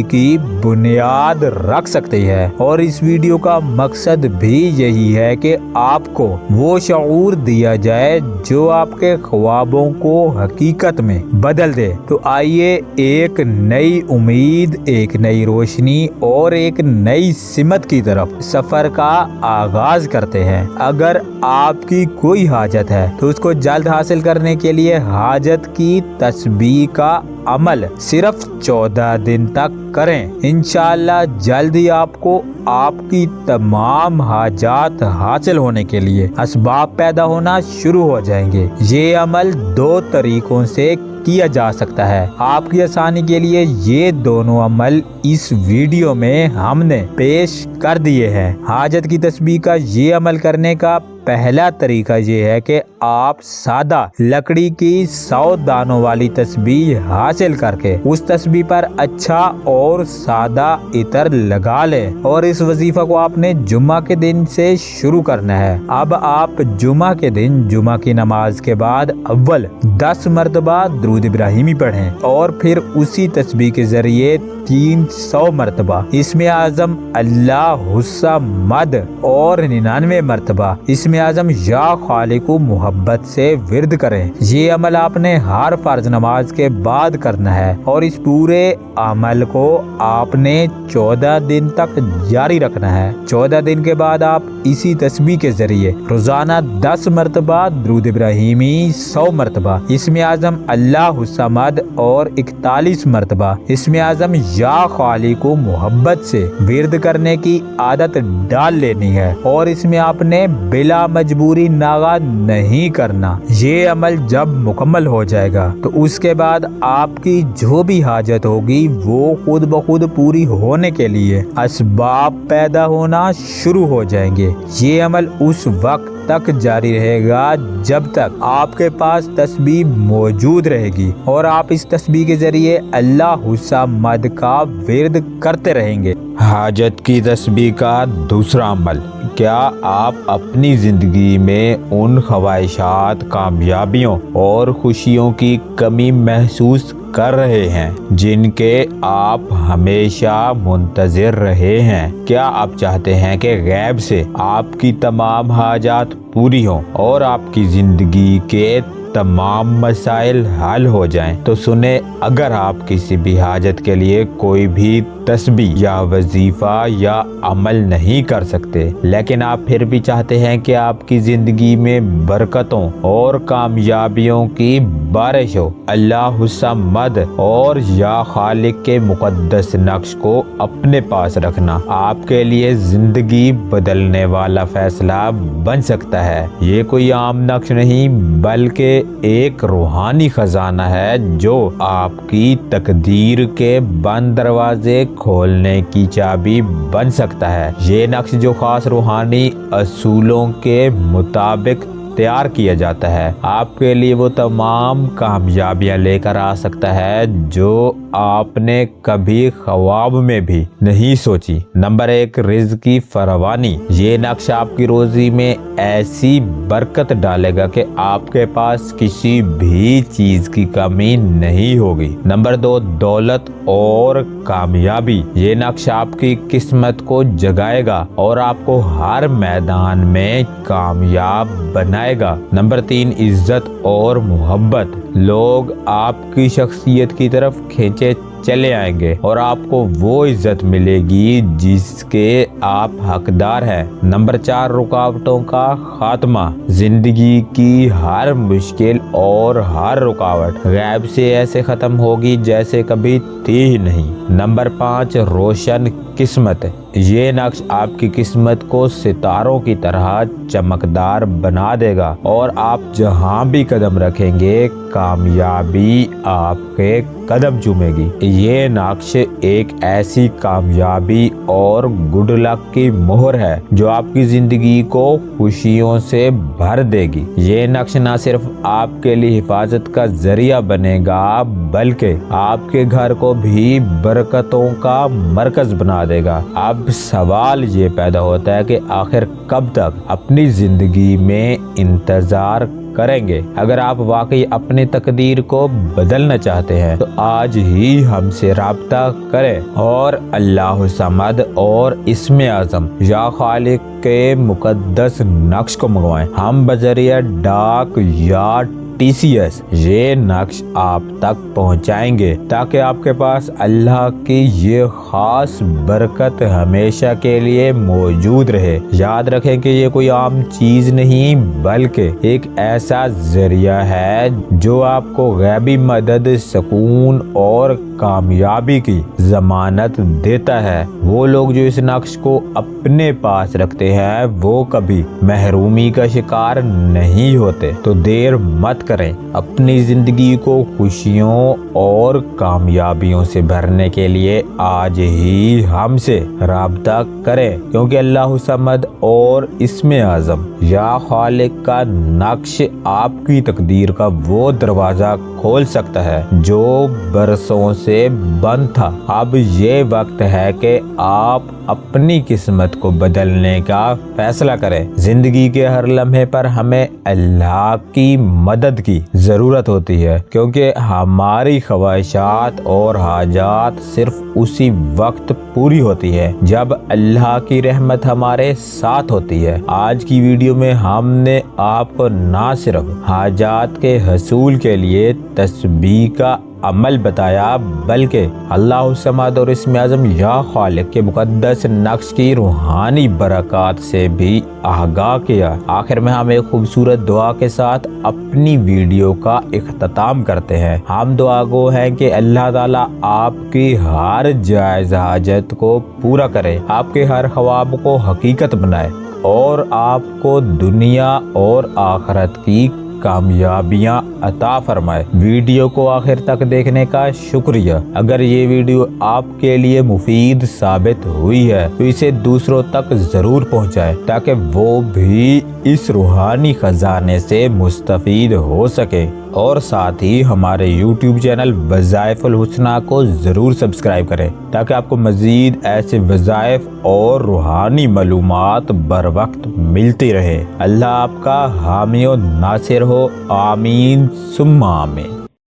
[SPEAKER 1] کی بنیاد رکھ سکتی ہے۔ اور اس ویڈیو کا مقصد بھی یہی ہے کہ آپ کو وہ شعور دیا جائے جو آپ کے خوابوں کو حقیقت میں بدل دے۔ تو آئیے ایک نئی امید، ایک نئی روشنی اور ایک نئی سمت کی طرف سفر کا آغاز کرتے ہیں۔ اگر آپ کی کوئی حاجت ہے تو اس کو جلد حاصل کرنے کے لیے حاجت کی تسبیح کا عمل صرف 14 دن تک کریں۔ انشاءاللہ جلد ہی آپ کو آپ کی تمام حاجات حاصل ہونے کے لیے اسباب پیدا ہونا شروع ہو جائیں گے۔ یہ عمل 2 طریقوں سے کیا جا سکتا ہے۔ آپ کی آسانی کے لیے یہ دونوں عمل اس ویڈیو میں ہم نے پیش کر دیے ہیں۔ حاجت کی تسبیح کا یہ عمل کرنے کا پہلا طریقہ یہ ہے کہ آپ سادہ لکڑی کی 100 دانوں والی تسبیح حاصل کر کے اس تسبیح پر اچھا اور سادہ عطر لگا لیں، اور اس وظیفہ کو آپ نے جمعہ کے دن سے شروع کرنا ہے۔ اب آپ جمعہ کے دن جمعہ کی نماز کے بعد اول 10 مرتبہ درود ابراہیمی پڑھیں اور پھر اسی تسبیح کے ذریعے 300 مرتبہ اسم اعظم اللہ الصمد اور 99 مرتبہ اسم اعظم یا خالق محبت سے ورد کریں۔ یہ عمل آپ نے ہر فرض نماز کے بعد کرنا ہے، اور اس پورے عمل کو آپ نے 14 دن تک جاری رکھنا ہے۔ 14 دن کے بعد آپ اسی تسبیح کے ذریعے روزانہ 10 مرتبہ درود ابراہیمی، 100 مرتبہ اسم اعظم اللہ الصمد اور 41 مرتبہ اسم اعظم یا خالق محبت سے ورد کرنے کی عادت ڈال لینی ہے، اور اس میں آپ نے بلا مجبوری ناغہ نہیں کرنا۔ یہ عمل جب مکمل ہو جائے گا تو اس کے بعد آپ کی جو بھی حاجت ہوگی وہ خود بخود پوری ہونے کے لیے اسباب پیدا ہونا شروع ہو جائیں گے۔ یہ عمل اس وقت تک جاری رہے گا جب تک آپ کے پاس تسبیح موجود رہے گی، اور آپ اس تسبیح کے ذریعے اللہ الصمد کا ورد کرتے رہیں گے۔
[SPEAKER 2] حاجت کی تسبیح کا دوسرا عمل، کیا آپ اپنی زندگی میں ان خواہشات، کامیابیوں اور خوشیوں کی کمی محسوس کر رہے ہیں جن کے آپ ہمیشہ منتظر رہے ہیں؟ کیا آپ چاہتے ہیں کہ غیب سے آپ کی تمام حاجات پوری ہوں اور آپ کی زندگی کے تمام مسائل حل ہو جائیں؟ تو سنیں، اگر آپ کسی بھی حاجت کے لیے کوئی بھی تسبیح یا وظیفہ یا عمل نہیں کر سکتے، لیکن آپ پھر بھی چاہتے ہیں کہ آپ کی زندگی میں برکتوں اور کامیابیوں کی بارش ہو، اللہ الصمد اور یا خالق کے مقدس نقش کو اپنے پاس رکھنا آپ کے لیے زندگی بدلنے والا فیصلہ بن سکتا ہے۔ یہ کوئی عام نقش نہیں بلکہ یہ ایک روحانی خزانہ ہے جو آپ کی تقدیر کے بند دروازے کھولنے کی چابی بن سکتا ہے۔ یہ نقش جو خاص روحانی اصولوں کے مطابق تیار کیا جاتا ہے آپ کے لیے وہ تمام کامیابیاں لے کر آ سکتا ہے جو آپ نے کبھی خواب میں بھی نہیں سوچی۔ نمبر 1، رزق کی فراوانی۔ یہ نقش آپ کی روزی میں ایسی برکت ڈالے گا کہ آپ کے پاس کسی بھی چیز کی کمی نہیں ہوگی۔ نمبر 2، دولت اور کامیابی۔ یہ نقش آپ کی قسمت کو جگائے گا اور آپ کو ہر میدان میں کامیاب بنائے گا۔ نمبر 3، عزت اور محبت۔ لوگ آپ کی شخصیت کی طرف کھینچے چلے آئیں گے اور آپ کو وہ عزت ملے گی جس کے آپ حقدار ہیں۔ نمبر 4، رکاوٹوں کا خاتمہ۔ زندگی کی ہر مشکل اور ہر رکاوٹ غیب سے ایسے ختم ہوگی جیسے کبھی تھی ہی نہیں۔ نمبر 5، روشن قسمت۔ یہ نقش آپ کی قسمت کو ستاروں کی طرح چمکدار بنا دے گا اور آپ جہاں بھی قدم رکھیں گے کامیابی آپ کے قدم چومے گی۔ یہ نقش ایک ایسی کامیابی اور گڈ لک کی مہر ہے جو آپ کی زندگی کو خوشیوں سے بھر دے گی۔ یہ نقش نہ صرف آپ کے لیے حفاظت کا ذریعہ بنے گا بلکہ آپ کے گھر کو بھی برکتوں کا مرکز بنا دے گا۔ اب سوال یہ پیدا ہوتا ہے کہ آخر کب تک اپنی زندگی میں انتظار کریں گے؟ اگر آپ واقعی اپنی تقدیر کو بدلنا چاہتے ہیں تو آج ہی ہم سے رابطہ کریں اور اللہ صمد اور اسم اعظم یا خالق کے مقدس نقش کو منگوائیں۔ ہم بذریعہ ڈاک یا TCS یہ نقش آپ تک پہنچائیں گے تاکہ آپ کے پاس اللہ کی یہ خاص برکت ہمیشہ کے لیے موجود رہے۔ یاد رکھیں کہ یہ کوئی عام چیز نہیں بلکہ ایک ایسا ذریعہ ہے جو آپ کو غیبی مدد، سکون اور کامیابی کی ضمانت دیتا ہے۔ وہ لوگ جو اس نقش کو اپنے پاس رکھتے ہیں وہ کبھی محرومی کا شکار نہیں ہوتے۔ تو دیر مت کریں، اپنی زندگی کو خوشیوں اور کامیابیوں سے بھرنے کے لیے آج ہی ہم سے رابطہ کریں، کیونکہ اللہ صمد اور اسم اعظم یا خالق کا نقش آپ کی تقدیر کا وہ دروازہ کھول سکتا ہے جو برسوں سے بند تھا۔ اب یہ وقت ہے کہ آپ اپنی قسمت کو بدلنے کا فیصلہ کریں۔ زندگی کے ہر لمحے پر ہمیں اللہ کی مدد کی ضرورت ہوتی ہے کیونکہ ہماری خواہشات اور حاجات صرف اسی وقت پوری ہوتی ہے جب اللہ کی رحمت ہمارے ساتھ ہوتی ہے۔ آج کی ویڈیو میں ہم نے آپ کو نہ صرف حاجات کے حصول کے لیے تسبیح کا عمل بتایا بلکہ اللہ صمد اور اسم اعظم یا خالق کے مقدس نقش کی روحانی برکات سے بھی آگاہ کیا۔ آخر میں ہم ایک خوبصورت دعا کے ساتھ اپنی ویڈیو کا اختتام کرتے ہیں۔ ہم دعا گو ہیں کہ اللہ تعالیٰ آپ کی ہر جائز حاجت کو پورا کرے، آپ کے ہر خواب کو حقیقت بنائے اور آپ کو دنیا اور آخرت کی کامیابیاں عطا فرمائے۔ ویڈیو کو آخر تک دیکھنے کا شکریہ۔ اگر یہ ویڈیو آپ کے لیے مفید ثابت ہوئی ہے تو اسے دوسروں تک ضرور پہنچائیں تاکہ وہ بھی اس روحانی خزانے سے مستفید ہو سکے، اور ساتھ ہی ہمارے YouTube چینل وظائف الحسنہ کو ضرور سبسکرائب کریں تاکہ آپ کو مزید ایسے وظائف اور روحانی معلومات بر وقت ملتی رہے۔ اللہ آپ کا حامی و ناصر ہو، آمین ثم آمین۔